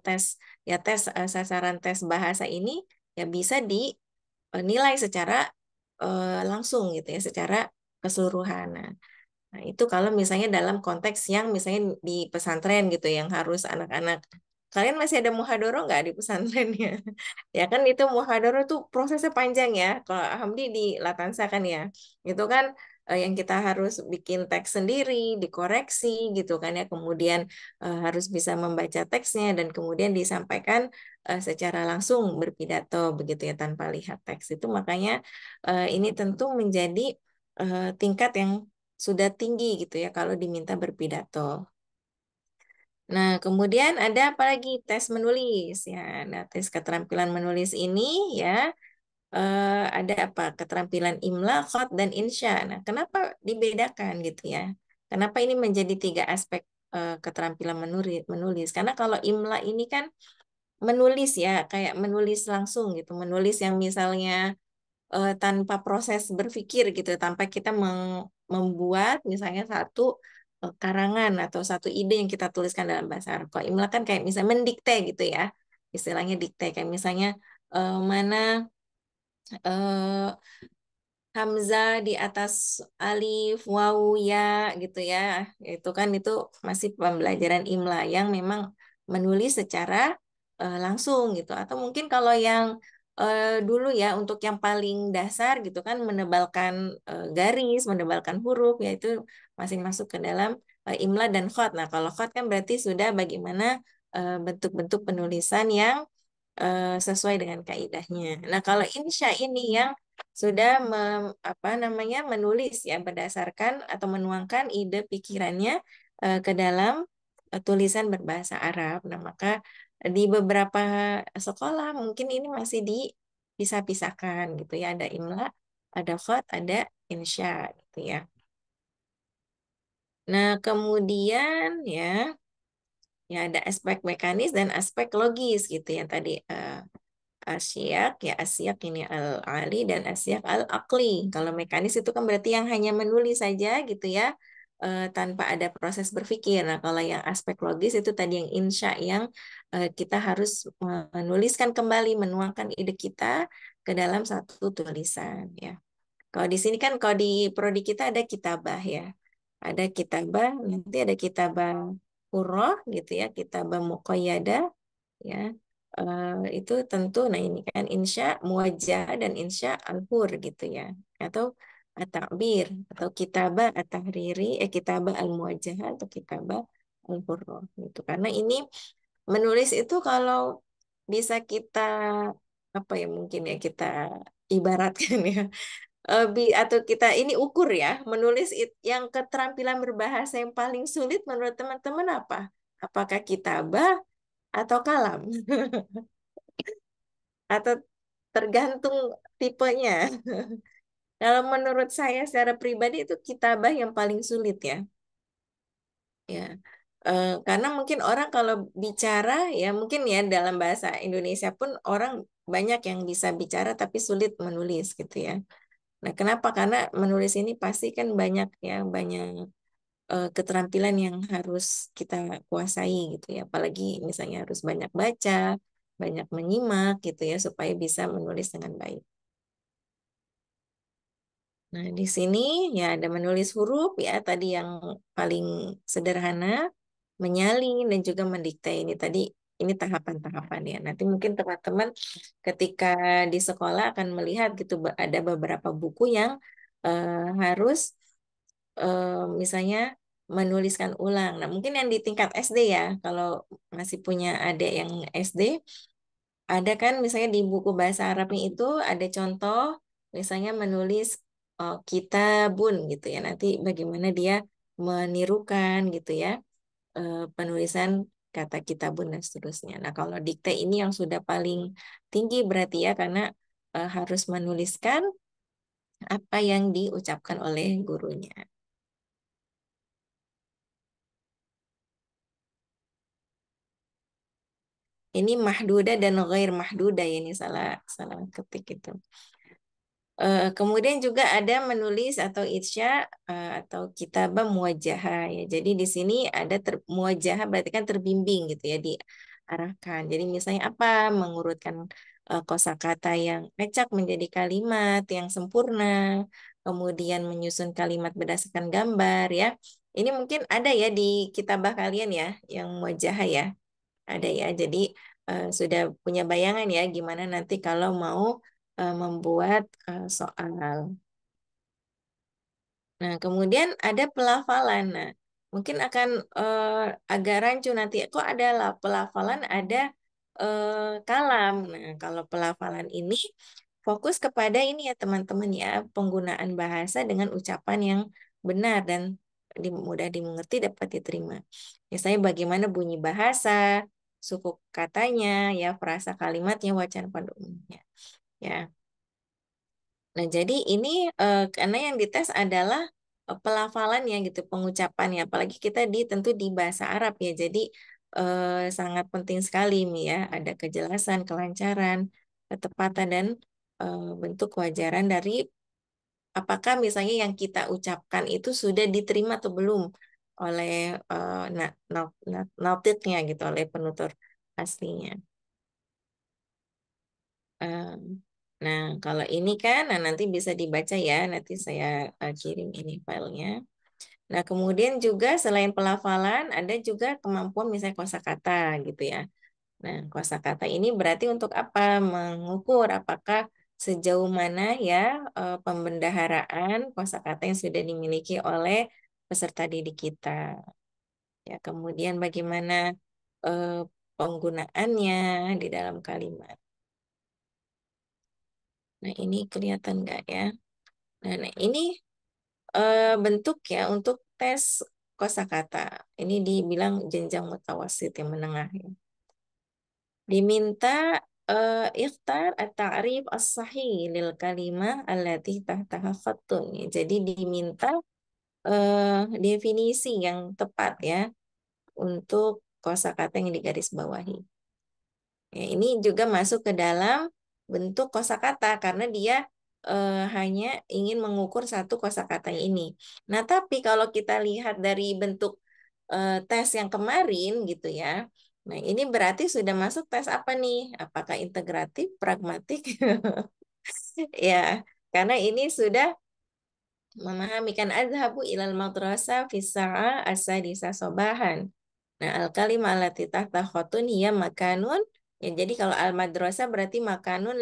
S2: sasaran tes bahasa ini ya bisa dinilai secara langsung gitu ya, secara keseluruhan. Nah, itu kalau misalnya dalam konteks yang misalnya di pesantren gitu, yang harus anak-anak. Kalian masih ada muhadoro nggak di pesantrennya? Ya kan itu muhadoro tuh prosesnya panjang ya. Kalau Hamdi di Latansa kan ya, itu kan yang kita harus bikin teks sendiri, dikoreksi gitu kan ya. Kemudian harus bisa membaca teksnya dan kemudian disampaikan secara langsung berpidato begitu ya tanpa lihat teks itu. Makanya ini tentu menjadi tingkat yang sudah tinggi gitu ya kalau diminta berpidato. Nah, kemudian ada apa lagi? Tes menulis ya. Nah, tes keterampilan menulis ini ya ada apa? Keterampilan imla, khot, dan insya. Nah, kenapa dibedakan gitu ya? Kenapa ini menjadi tiga aspek keterampilan menulis? Karena kalau imla ini kan menulis ya, kayak menulis langsung gitu, menulis yang misalnya tanpa proses berpikir gitu, tanpa kita membuat misalnya satu karangan atau satu ide yang kita tuliskan dalam bahasa Arab. Kalau imla kan kayak misalnya mendikte gitu ya, istilahnya dikte kayak misalnya mana eh, Hamzah di atas alif, waw, ya gitu ya. Itu masih pembelajaran imla yang memang menulis secara langsung gitu. Atau mungkin kalau yang dulu ya untuk yang paling dasar gitu kan menebalkan garis, menebalkan huruf ya itu masih masuk ke dalam imla dan khot. Nah, kalau khot kan berarti sudah bagaimana bentuk-bentuk penulisan yang sesuai dengan kaidahnya. Nah, kalau insya ini yang sudah apa namanya menulis ya berdasarkan atau menuangkan ide pikirannya ke dalam tulisan berbahasa Arab. Nah, maka di beberapa sekolah mungkin ini masih dipisah-pisahkan gitu ya. Ada imla, ada khat, ada insya gitu ya. Nah, kemudian ya ada aspek mekanis dan aspek logis gitu yang tadi asyak ya asyak ini al-ali dan asyak al-aqli. Kalau mekanis itu kan berarti yang hanya menulis saja gitu ya tanpa ada proses berpikir. Nah, kalau yang aspek logis itu tadi yang insya yang kita harus menuliskan kembali menuangkan ide kita ke dalam satu tulisan ya. Kalau di sini kan kalau di prodi kita ada kitabah ya. Ada kitabah, nanti ada kitabah hurrah gitu ya, kitabah muqayyadah ya. Itu tentu nah ini kan insya muwajjah dan insya al-hur gitu ya atau at-ta'bir atau kitabah at-tahriri kitabah al-muwajjah atau kitabah al-hurrah gitu karena ini menulis itu kalau bisa kita apa ya mungkin ya kita ibaratkan ya atau kita ini ukur ya menulis yang keterampilan berbahasa yang paling sulit menurut teman-teman apa apakah kitabah atau kalam atau tergantung tipenya. Kalau menurut saya secara pribadi itu kitabah yang paling sulit ya. Ya. Karena mungkin orang kalau bicara ya mungkin ya dalam bahasa Indonesia pun orang banyak yang bisa bicara tapi sulit menulis gitu ya. Nah, kenapa? Karena menulis ini pasti kan banyak ya, banyak keterampilan yang harus kita kuasai gitu ya. Apalagi misalnya harus banyak baca, banyak menyimak gitu ya supaya bisa menulis dengan baik. Nah, di sini ya ada menulis huruf ya tadi yang paling sederhana, menyalin dan juga mendikte ini tahapan-tahapan ya. Nanti mungkin teman-teman ketika di sekolah akan melihat gitu ada beberapa buku yang harus misalnya menuliskan ulang. Nah, mungkin yang di tingkat SD ya, kalau masih punya adik yang SD, ada kan misalnya di buku bahasa Arabnya itu ada contoh misalnya menulis kitabun gitu ya. Nanti bagaimana dia menirukan gitu ya penulisan kata kitabun dan seterusnya. Nah, kalau dikte ini yang sudah paling tinggi berarti ya karena harus menuliskan apa yang diucapkan oleh gurunya. Ini mahduda dan ghair mahduda ya, ini salah salah ketik itu. Kemudian juga ada menulis atau insya atau kitabah muwajjahah ya. Jadi di sini ada muwajjahah berarti kan terbimbing gitu ya diarahkan. Jadi misalnya apa? Mengurutkan kosakata yang acak menjadi kalimat yang sempurna, kemudian menyusun kalimat berdasarkan gambar ya. Ini mungkin ada ya di kitabah kalian ya yang muwajjahah ya. Ada ya. Jadi sudah punya bayangan ya gimana nanti kalau mau membuat soal. Nah, kemudian ada pelafalan. Nah, mungkin akan agak rancu nanti. Kok ada pelafalan, ada kalam. Nah, kalau pelafalan ini fokus kepada ini ya teman-teman ya, penggunaan bahasa dengan ucapan yang benar dan mudah dimengerti dapat diterima. Misalnya bagaimana bunyi bahasa, suku katanya, ya frasa kalimatnya, wacana pada umumnya. Ya. Nah, jadi ini karena yang dites adalah pelafalannya gitu, pengucapannya. Apalagi kita tentu di bahasa Arab ya. Jadi sangat penting sekali nih ya, ada kejelasan, kelancaran, ketepatan dan bentuk kewajaran dari apakah misalnya yang kita ucapkan itu sudah diterima atau belum oleh natiknya gitu, oleh penutur aslinya. Em, Nah, kalau ini kan, nah nanti bisa dibaca ya, nanti saya kirim ini filenya. Nah, kemudian juga selain pelafalan, ada juga kemampuan misalnya kosakata gitu ya. Nah, kosakata ini berarti untuk apa? Mengukur apakah sejauh mana ya pembendaharaan kosakata yang sudah dimiliki oleh peserta didik kita. Ya, kemudian bagaimana eh, penggunaannya di dalam kalimat. Nah, ini kelihatan nggak ya? Nah, ini bentuk ya untuk tes kosakata. Ini dibilang jenjang mutawasit yang menengah ya. Diminta ikhtar at-ta'rif as-sahih lil kalimah allati tahtaha khattun. Ya, jadi diminta definisi yang tepat ya untuk kosakata yang digarisbawahi. Ya, ini juga masuk ke dalam bentuk kosakata karena dia hanya ingin mengukur satu kosakata ini. Nah, tapi kalau kita lihat dari bentuk tes yang kemarin gitu ya. Nah, ini berarti sudah masuk tes apa nih? Apakah integratif, pragmatik? Ya, karena ini sudah memahamikan adhabu ilal madrasah fi sa'a as-sadisa sobahan. Nah, al-kalimah allati tahta khotun hiya makanun. Ya, jadi kalau al-madrasah berarti makanun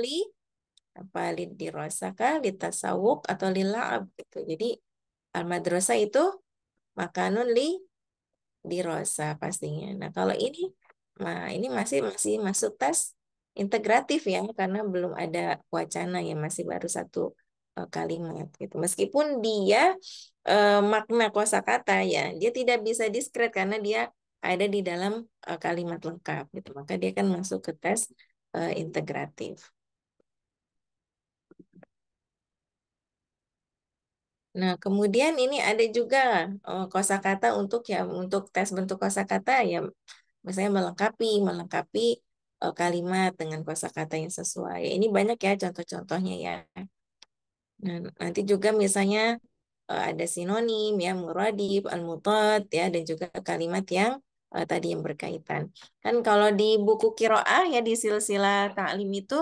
S2: apa dirosaka, tasawuk atau lila'ab gitu. Jadi al-madrasah itu makanun dirosa pastinya. Nah, kalau ini masih masih masuk tes integratif ya karena belum ada wacana ya masih baru satu kalimat gitu. Meskipun dia makna kosakata ya, dia tidak bisa diskret karena dia ada di dalam kalimat lengkap gitu. Maka dia kan masuk ke tes integratif. Nah, kemudian ini ada juga kosakata untuk tes bentuk kosakata ya, misalnya melengkapi kalimat dengan kosakata yang sesuai. Ini banyak ya contoh-contohnya ya. Nah, nanti juga misalnya ada sinonim ya, muradif, al-mutad ya, dan juga kalimat yang tadi yang berkaitan. Kan kalau di buku kiroah ya di silsilah ta'lim itu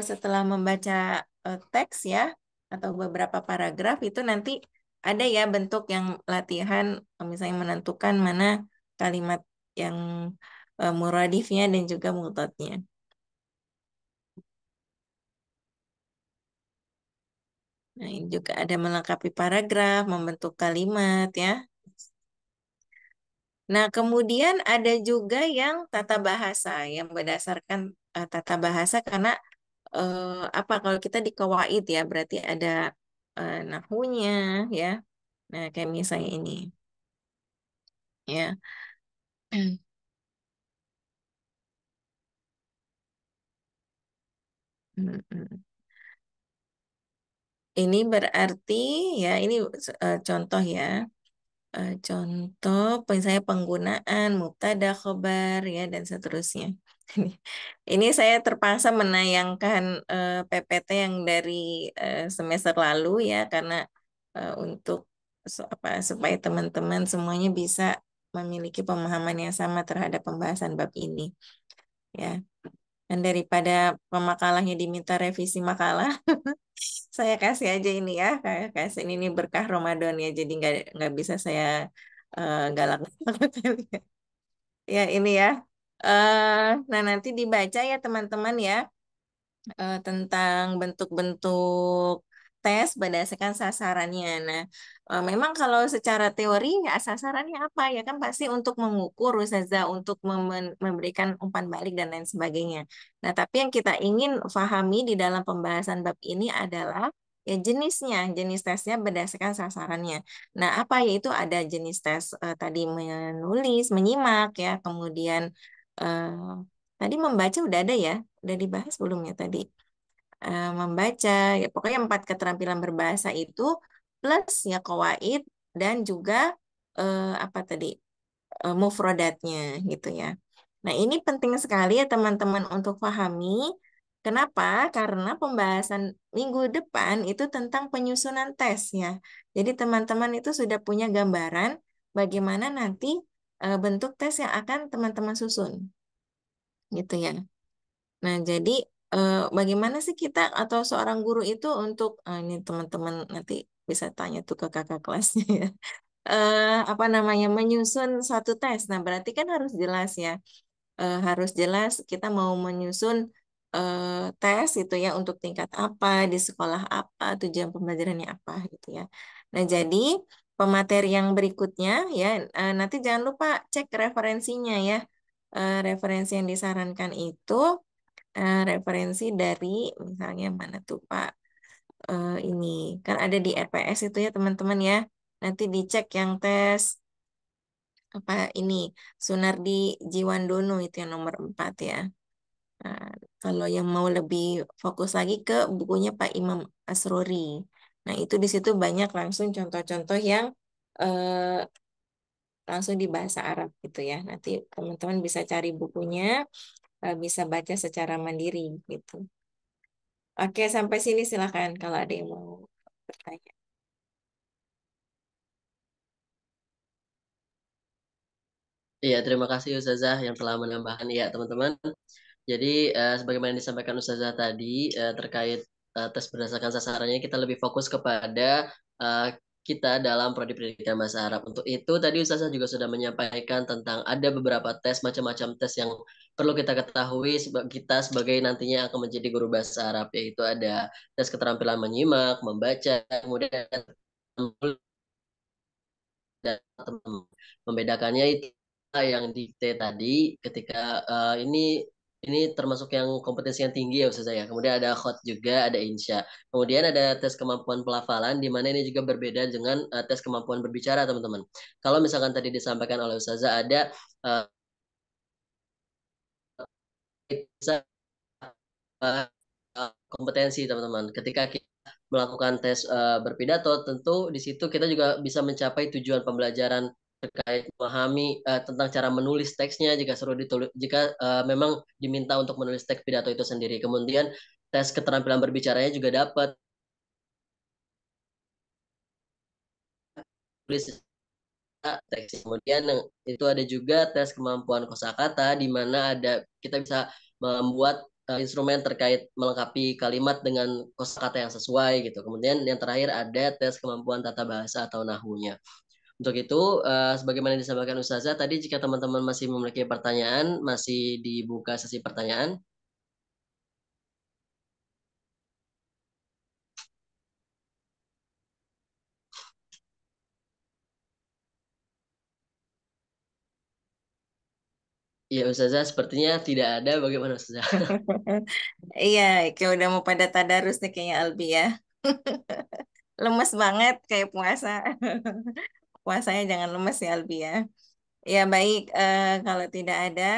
S2: setelah membaca teks ya atau beberapa paragraf itu nanti ada ya bentuk yang latihan misalnya menentukan mana kalimat yang muradifnya dan juga mudhafnya. Nah, ini juga ada melengkapi paragraf, membentuk kalimat ya. Nah, kemudian ada juga yang tata bahasa yang berdasarkan tata bahasa karena apa kalau kita di kawaid ya berarti ada nahwunya ya. Nah, kayak misalnya ini ya. Ini berarti ya ini contoh ya. Contoh misalnya penggunaan mubtada khobar ya dan seterusnya. Ini saya terpaksa menayangkan PPT yang dari semester lalu ya karena untuk supaya teman-teman semuanya bisa memiliki pemahaman yang sama terhadap pembahasan bab ini ya. Dan daripada pemakalahnya diminta revisi makalah, saya kasih aja ini ya, kasih ini berkah Ramadan ya, jadi nggak bisa saya galak-galak kalian. Ya ini ya. Nah nanti dibaca ya teman-teman ya tentang bentuk-bentuk tes berdasarkan sasarannya. Nah, memang kalau secara teori ya sasarannya apa ya kan pasti untuk mengukur Ustazah, untuk memberikan umpan balik dan lain sebagainya. Nah, tapi yang kita ingin pahami di dalam pembahasan bab ini adalah ya jenisnya, jenis tesnya berdasarkan sasarannya. Nah, apa yaitu ada jenis tes tadi menulis, menyimak ya, kemudian tadi membaca udah ada ya, udah dibahas belum ya tadi? Membaca, ya pokoknya 4 keterampilan berbahasa itu plus ya qawaid dan juga apa tadi mufradatnya gitu ya. Nah ini penting sekali ya teman-teman untuk pahami. Kenapa? Karena pembahasan minggu depan itu tentang penyusunan tes ya. Jadi teman-teman itu sudah punya gambaran bagaimana nanti bentuk tes yang akan teman-teman susun gitu ya. Nah, jadi bagaimana sih kita atau seorang guru itu untuk ini teman-teman nanti bisa tanya tuh ke kakak kelasnya ya. Apa namanya menyusun satu tes. Nah, berarti kan harus jelas ya. Harus jelas kita mau menyusun tes itu ya untuk tingkat apa, di sekolah apa, tujuan pembelajarannya apa gitu ya. Nah, jadi pemateri yang berikutnya ya nanti jangan lupa cek referensinya ya. Referensi yang disarankan itu referensi dari misalnya mana tuh Pak ini kan ada di RPS itu ya teman-teman ya nanti dicek yang tes apa ini Sunardi Jiwandono itu yang nomor 4 ya. Nah, kalau yang mau lebih fokus lagi ke bukunya Pak Imam Asrori. Nah itu di situ banyak langsung contoh-contoh yang eh, langsung di bahasa Arab gitu ya. Nanti teman-teman bisa cari bukunya, bisa baca secara mandiri gitu. Oke, sampai sini silakan kalau ada yang mau bertanya.
S1: Iya, terima kasih Ustazah yang telah menambahkan. Ya, teman-teman. Jadi, sebagaimana yang disampaikan Ustazah tadi, terkait tes berdasarkan sasarannya, kita lebih fokus kepada eh, kita dalam prodi pendidikan bahasa Arab. Untuk itu, tadi Ustazah juga sudah menyampaikan tentang ada beberapa tes, macam-macam tes yang perlu kita ketahui kita sebagai nantinya akan menjadi guru bahasa Arab, yaitu ada tes keterampilan menyimak, membaca, kemudian dan teman-teman. Membedakannya itu yang di T tadi ketika ini termasuk yang kompetensi yang tinggi ya Ustazah ya. Kemudian ada khot juga, ada insya. Kemudian ada tes kemampuan pelafalan di mana ini juga berbeda dengan tes kemampuan berbicara teman-teman. Kalau misalkan tadi disampaikan oleh Ustazah ada uh, kompetensi teman-teman. Ketika kita melakukan tes berpidato, tentu di situ kita juga bisa mencapai tujuan pembelajaran terkait memahami tentang cara menulis teksnya jika suruh ditulis jika memang diminta untuk menulis teks pidato itu sendiri. Kemudian tes keterampilan berbicaranya juga dapat tulis teks. Kemudian itu ada juga tes kemampuan kosakata di mana ada kita bisa membuat instrumen terkait melengkapi kalimat dengan kosakata yang sesuai gitu. Kemudian yang terakhir ada tes kemampuan tata bahasa atau nahunya. Untuk itu, sebagaimana yang disampaikan Ustazah tadi, jika teman-teman masih memiliki pertanyaan, masih dibuka sesi pertanyaan. Iya, Ustazah, sepertinya tidak ada. Bagaimana, Ustazah?
S2: Iya, kayak udah mau pada tadarus nih kayaknya Albi ya. Lemes banget kayak puasa. Puasanya jangan lemes ya Albi ya. Ya baik, kalau tidak ada,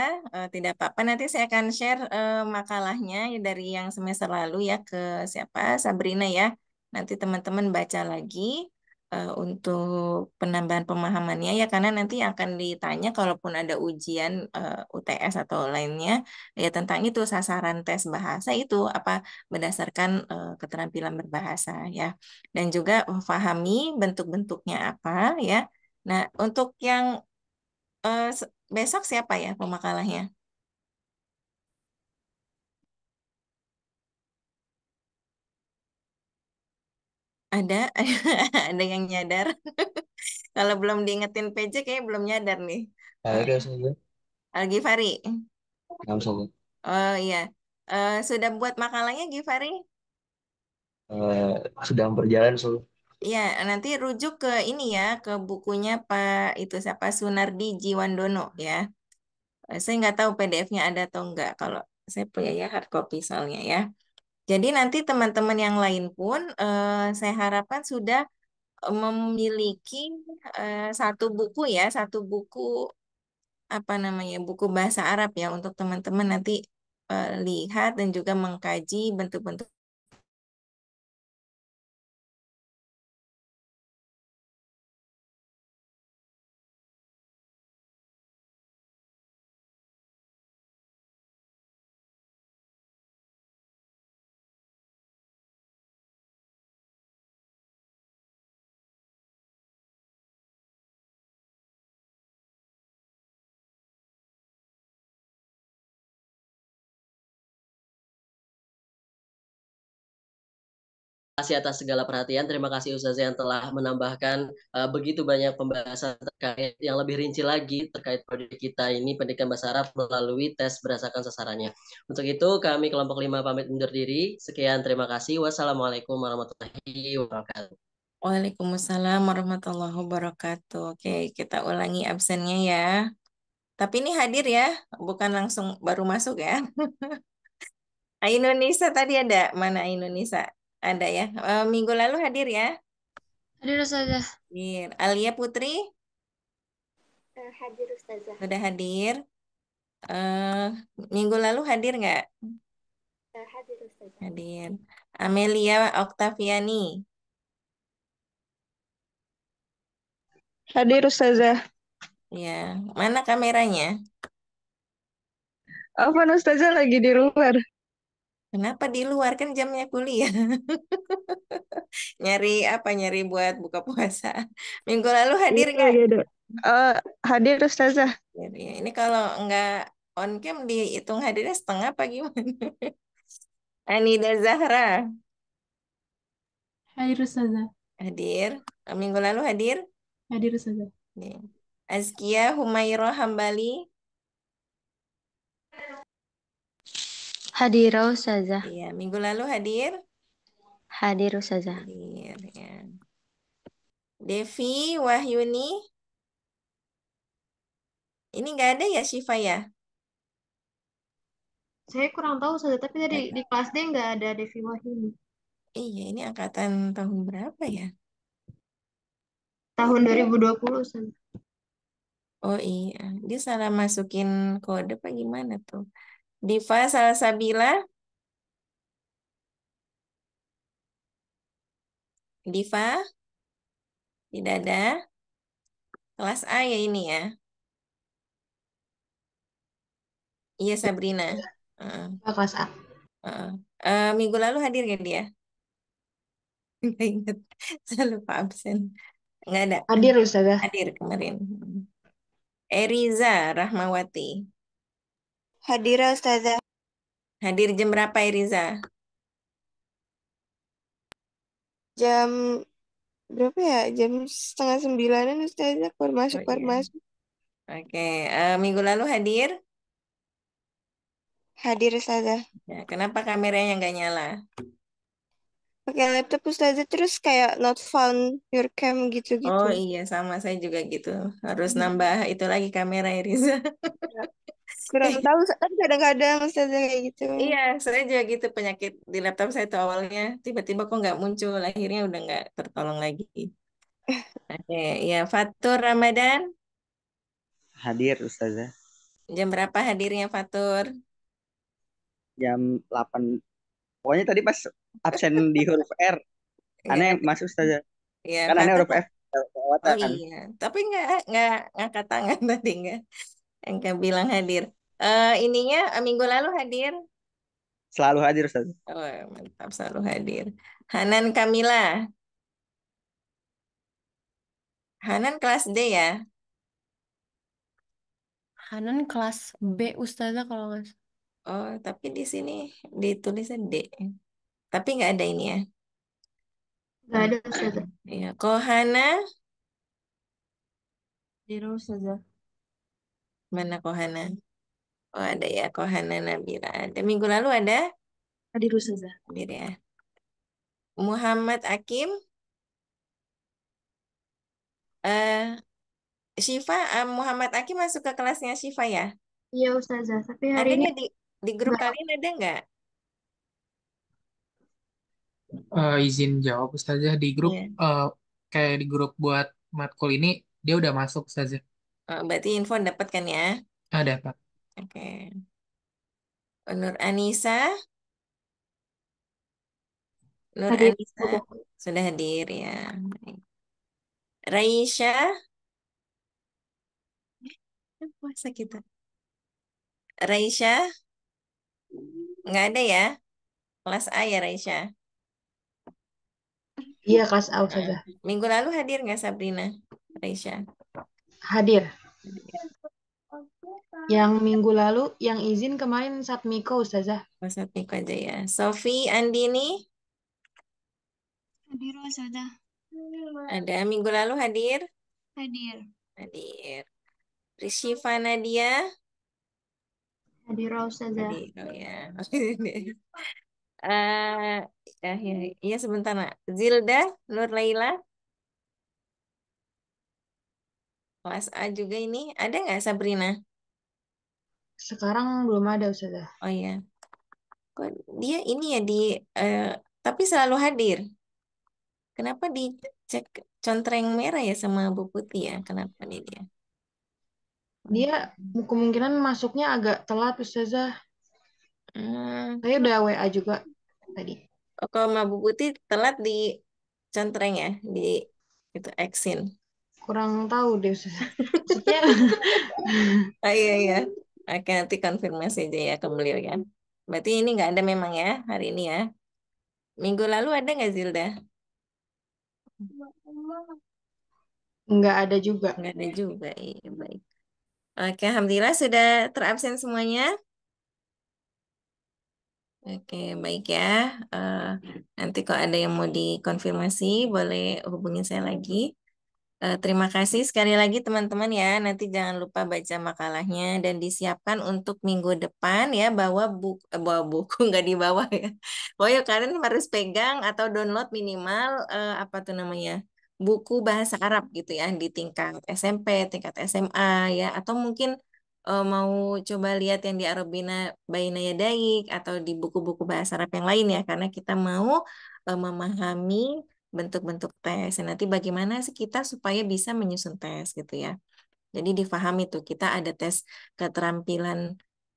S2: tidak apa-apa. Nanti saya akan share makalahnya dari yang semester lalu ya ke siapa? Sabrina ya. Nanti teman-teman baca lagi untuk penambahan pemahamannya ya, karena nanti akan ditanya kalaupun ada ujian UTS atau lainnya ya tentang itu sasaran tes bahasa itu apa berdasarkan keterampilan berbahasa ya. Dan juga pahami bentuk-bentuknya apa ya. Nah, untuk yang besok siapa ya pemakalahnya? Ada, ada yang nyadar. Kalau belum diingetin PJ kayaknya belum nyadar nih. Eh,
S5: Ada saja.
S2: Al-Ghifari.
S5: Enam saja.
S2: Oh iya. Sudah buat makalahnya Gifari?
S5: Eh, sedang berjalan so.
S2: Iya, nanti rujuk ke ini ya, ke bukunya Pak itu siapa Sunardi Jiwandono ya. Saya nggak tahu PDF-nya ada atau enggak. Kalau saya punya ya hard copy soalnya ya. Jadi nanti teman-teman yang lain pun saya harapkan sudah memiliki satu buku ya, satu buku apa namanya buku bahasa Arab ya untuk teman-teman nanti lihat dan juga mengkaji bentuk-bentuk
S1: Terima kasih atas segala perhatian. Terima kasih Ustazah yang telah menambahkan begitu banyak pembahasan terkait yang lebih rinci lagi terkait proyek kita ini pendidikan bahasa Arab melalui tes berdasarkan sasarannya. Untuk itu kami kelompok 5 pamit undur diri. Sekian, terima kasih. Wassalamualaikum warahmatullahi wabarakatuh.
S2: Waalaikumsalam warahmatullahi wabarakatuh. Oke, kita ulangi absennya ya. Tapi ini hadir ya, bukan langsung baru masuk ya. Ainunisa tadi ada, mana Ainunisa? Ada ya. Minggu lalu hadir ya.
S6: Hadir Ustazah.
S2: Hadir. Alia Putri
S6: Hadir Ustazah.
S2: sudah hadir. Minggu lalu hadir nggak?
S6: Hadir Ustazah.
S2: Hadir. Amelia Oktaviani.
S7: Hadir Ustazah.
S2: Ya, mana kameranya?
S7: Afwan Ustazah lagi di luar.
S2: Kenapa di luar kan jamnya kuliah? Nyari apa? Nyari buat buka puasa. Minggu lalu hadir
S7: Iya
S2: nggak?
S7: gitu. Hadir Ustazah.
S2: Jadi, ini kalau nggak on cam dihitung hadirnya setengah apa gimana? Anida Zahra
S6: Hadir Ustazah.
S2: hadir. Minggu lalu hadir.
S6: Hadir Ustazah.
S2: Nih. Azkia Humairah Hambali.
S6: Hadir Ustazah.
S2: Iya, minggu lalu hadir.
S6: Hadir Ustazah.
S2: Hadir ya. Devi Wahyuni. Ini nggak ada ya Syifa ya?
S6: Saya kurang tahu Ustazah, tapi tadi
S2: Nggak
S6: di kelas D nggak ada Devi Wahyuni.
S2: Iya, ini angkatan tahun berapa ya?
S6: Tahun 2020 Ustazah.
S2: Oh iya, dia salah masukin kode apa gimana tuh? Diva Salsabila. Diva, tidak ada. Kelas A ya ini ya. Iya Sabrina. Heeh,
S6: Kelas A.
S2: heeh. Minggu lalu hadir nggak dia? Nggak ingat. Saya lupa absen. Nggak ada.
S6: Hadir Ustazah.
S2: Hadir kemarin. Eriza Rahmawati.
S7: Hadir Ustazah.
S2: Hadir jam berapa Iriza?
S7: Jam berapa ya? Jam setengah sembilanan Ustazah keluar
S2: Oh
S7: masuk keluar
S2: iya.
S7: masuk.
S2: Oke, minggu lalu hadir?
S7: Hadir Ustazah.
S2: Ya, kenapa kameranya nggak nyala?
S7: Pakai laptop Ustazah terus kayak not found your cam gitu-gitu.
S2: Oh iya, sama saya juga gitu. Harus nambah itu lagi kamera Iriza.
S7: Ya, kurang tahu kan kadang-kadang Ustazah kayak gitu.
S2: Iya, saya juga gitu penyakit di laptop saya tuh awalnya tiba-tiba kok nggak muncul, akhirnya udah nggak tertolong lagi. Oke, ya Fatur Ramadan,
S5: Hadir Ustazah.
S2: jam berapa hadirnya Fatur?
S5: Jam 8. Pokoknya tadi pas absen di huruf R. Aneh
S2: Ya,
S5: Mas Ustazah.
S2: ya
S5: Kan aneh
S2: Fatur.
S5: huruf F.
S2: Oh
S5: Kelewatan.
S2: iya, tapi nggak ngangkat tangan tadi nggak bilang hadir. Ininya minggu lalu hadir.
S5: Selalu hadir Ustazah.
S2: Oh mantap selalu hadir. Hanan Kamila, Hanan kelas D ya.
S8: Hanan kelas B Ustazah kalau nggak salah.
S2: Oh tapi di sini ditulisnya D. Tapi nggak ada ini ya.
S6: Nggak ada Ustazah.
S2: Ya, Kohana,
S8: Hadir Ustazah.
S2: mana Kohana? Oh ada ya Kohana Nabila. Ada minggu lalu ada
S8: Hadir Ustazah.
S2: hadir ya. Muhammad Akim, eh Syifa, Muhammad Akim masuk ke kelasnya Syifa ya?
S6: Iya Ustazah, tapi hari
S2: Ada
S6: ini
S2: nggak di grup
S6: nggak.
S2: kalian ada nggak?
S9: Izin jawab Ustazah di grup
S2: Iya.
S9: kayak di grup buat matkul ini dia udah masuk Ustazah.
S2: Oh, berarti info dapat kan ya?
S9: Ada Pak.
S2: Oke. Nur Anissa, Nur
S6: Hadir
S2: Anissa
S6: Ustazah.
S2: sudah hadir ya. Baik. Raisya, puasa kita. Raisya, nggak ada ya? Kelas A ya Raisya.
S6: Iya kelas A
S2: Nah,
S6: Ustazah.
S2: minggu lalu hadir nggak Sabrina? Raisya.
S6: Hadir. Yang minggu lalu yang izin kemarin Satmiko Ustazah.
S2: Pusat Miko aja ya. Sofi, Andini,
S6: Hadir Ustazah.
S2: ada minggu lalu hadir?
S6: Hadir.
S2: Hadir. Rishifa Nadia,
S6: Hadir Ustazah.
S2: hadir. Oh ya. Eh, ya, iya sebentar nak. Zilda, Nur Laila, kelas A juga ini. Ada nggak Sabrina?
S6: Sekarang belum ada Ustazah.
S2: Oh ya. Kok dia ini ya eh, tapi selalu hadir. Kenapa dicek contreng merah ya sama Bu Putih ya? Kenapa nih dia?
S6: Dia kemungkinan masuknya agak telat Ustazah.
S2: Hmm.
S6: Saya udah WA juga tadi.
S2: Oh, kalau sama Bu Putih telat di contreng ya, di itu Exin.
S6: Kurang tahu deh Ustazah. Maksudnya
S2: Oh iya iya. Oke nanti konfirmasi aja ya ke beliau ya. Berarti ini nggak ada memang ya hari ini ya. Minggu lalu ada nggak Zilda?
S6: nggak ada juga.
S2: Nggak ada juga. Iya baik. Oke, alhamdulillah sudah terabsen semuanya. Oke, baik ya. Eh, nanti kalau ada yang mau dikonfirmasi, boleh hubungi saya lagi. Terima kasih sekali lagi teman-teman ya. Nanti jangan lupa baca makalahnya dan disiapkan untuk minggu depan ya. Bawa buku nggak dibawa ya. Pokoknya kalian harus pegang atau download minimal apa tuh namanya buku bahasa Arab gitu ya di tingkat SMP, tingkat SMA ya. Atau mungkin mau coba lihat yang di Arabina Baina Yadaik atau di buku-buku bahasa Arab yang lain ya. Karena kita mau memahami bentuk-bentuk tes. Nah, nanti bagaimana sih kita supaya bisa menyusun tes gitu ya. Jadi difahami tuh kita ada tes keterampilan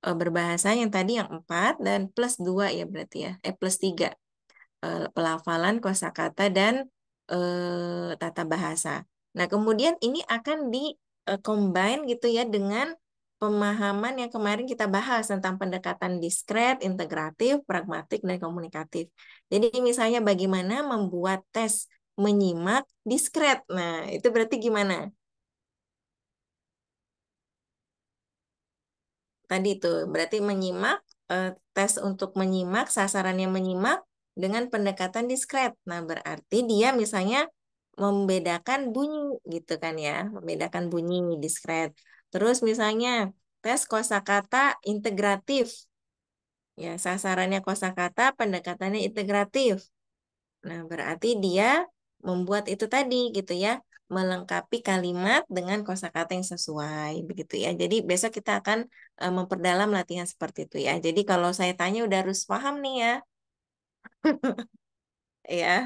S2: berbahasa yang tadi yang 4 dan plus 2 ya berarti ya. Plus 3 pelafalan, kosakata dan tata bahasa. Nah, kemudian ini akan di combine gitu ya dengan pemahaman yang kemarin kita bahas tentang pendekatan diskret, integratif, pragmatik, dan komunikatif. Jadi misalnya bagaimana membuat tes menyimak diskret. Nah, itu berarti gimana? Tadi itu berarti menyimak tes untuk menyimak, sasarannya menyimak dengan pendekatan diskret. Nah, berarti dia misalnya membedakan bunyi gitu kan ya, membedakan bunyi diskret. Terus misalnya tes kosakata integratif. Ya, sasarannya kosakata, pendekatannya integratif. Nah, berarti dia membuat itu tadi gitu ya, melengkapi kalimat dengan kosakata yang sesuai begitu ya. Jadi besok kita akan memperdalam latihan seperti itu ya. Jadi kalau saya tanya udah harus paham nih ya, ya.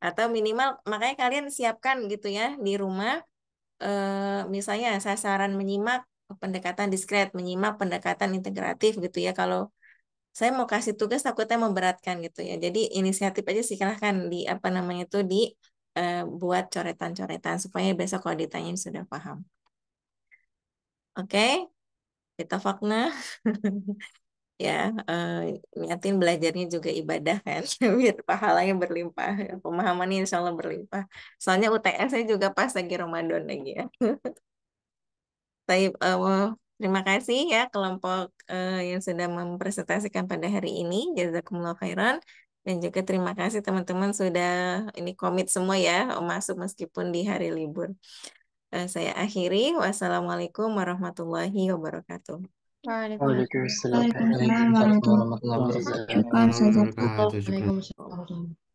S2: Atau minimal makanya kalian siapkan gitu ya di rumah misalnya sasaran menyimak pendekatan diskret, menyimak pendekatan integratif gitu ya. Kalau saya mau kasih tugas takutnya memberatkan gitu ya. Jadi inisiatif aja silahkan di apa namanya itu di buat coretan-coretan supaya besok kalau ditanya sudah paham. Oke, kita fakna ya niatin belajarnya juga ibadah kan biar pahalanya berlimpah, pemahamannya insya Allah berlimpah. Soalnya UTS saya juga pas lagi Ramadan lagi ya. Baik, terima kasih ya kelompok yang sudah mempresentasikan pada hari ini. Jazakumullah khairan. Dan juga terima kasih teman-teman sudah ini komit semua ya masuk meskipun di hari libur. Saya akhiri. Wassalamualaikum warahmatullahi wabarakatuh.
S8: Waalaikumsalam.
S1: Waalaikumsalam
S6: Waalaikumsalam warahmatullahi
S1: warahmatullahi
S6: wabarakatuh.
S1: wabarakatuh.
S6: Syukran, Ustazah.
S4: Wabarakatuh. Syukran.
S6: Waalaikumsalam.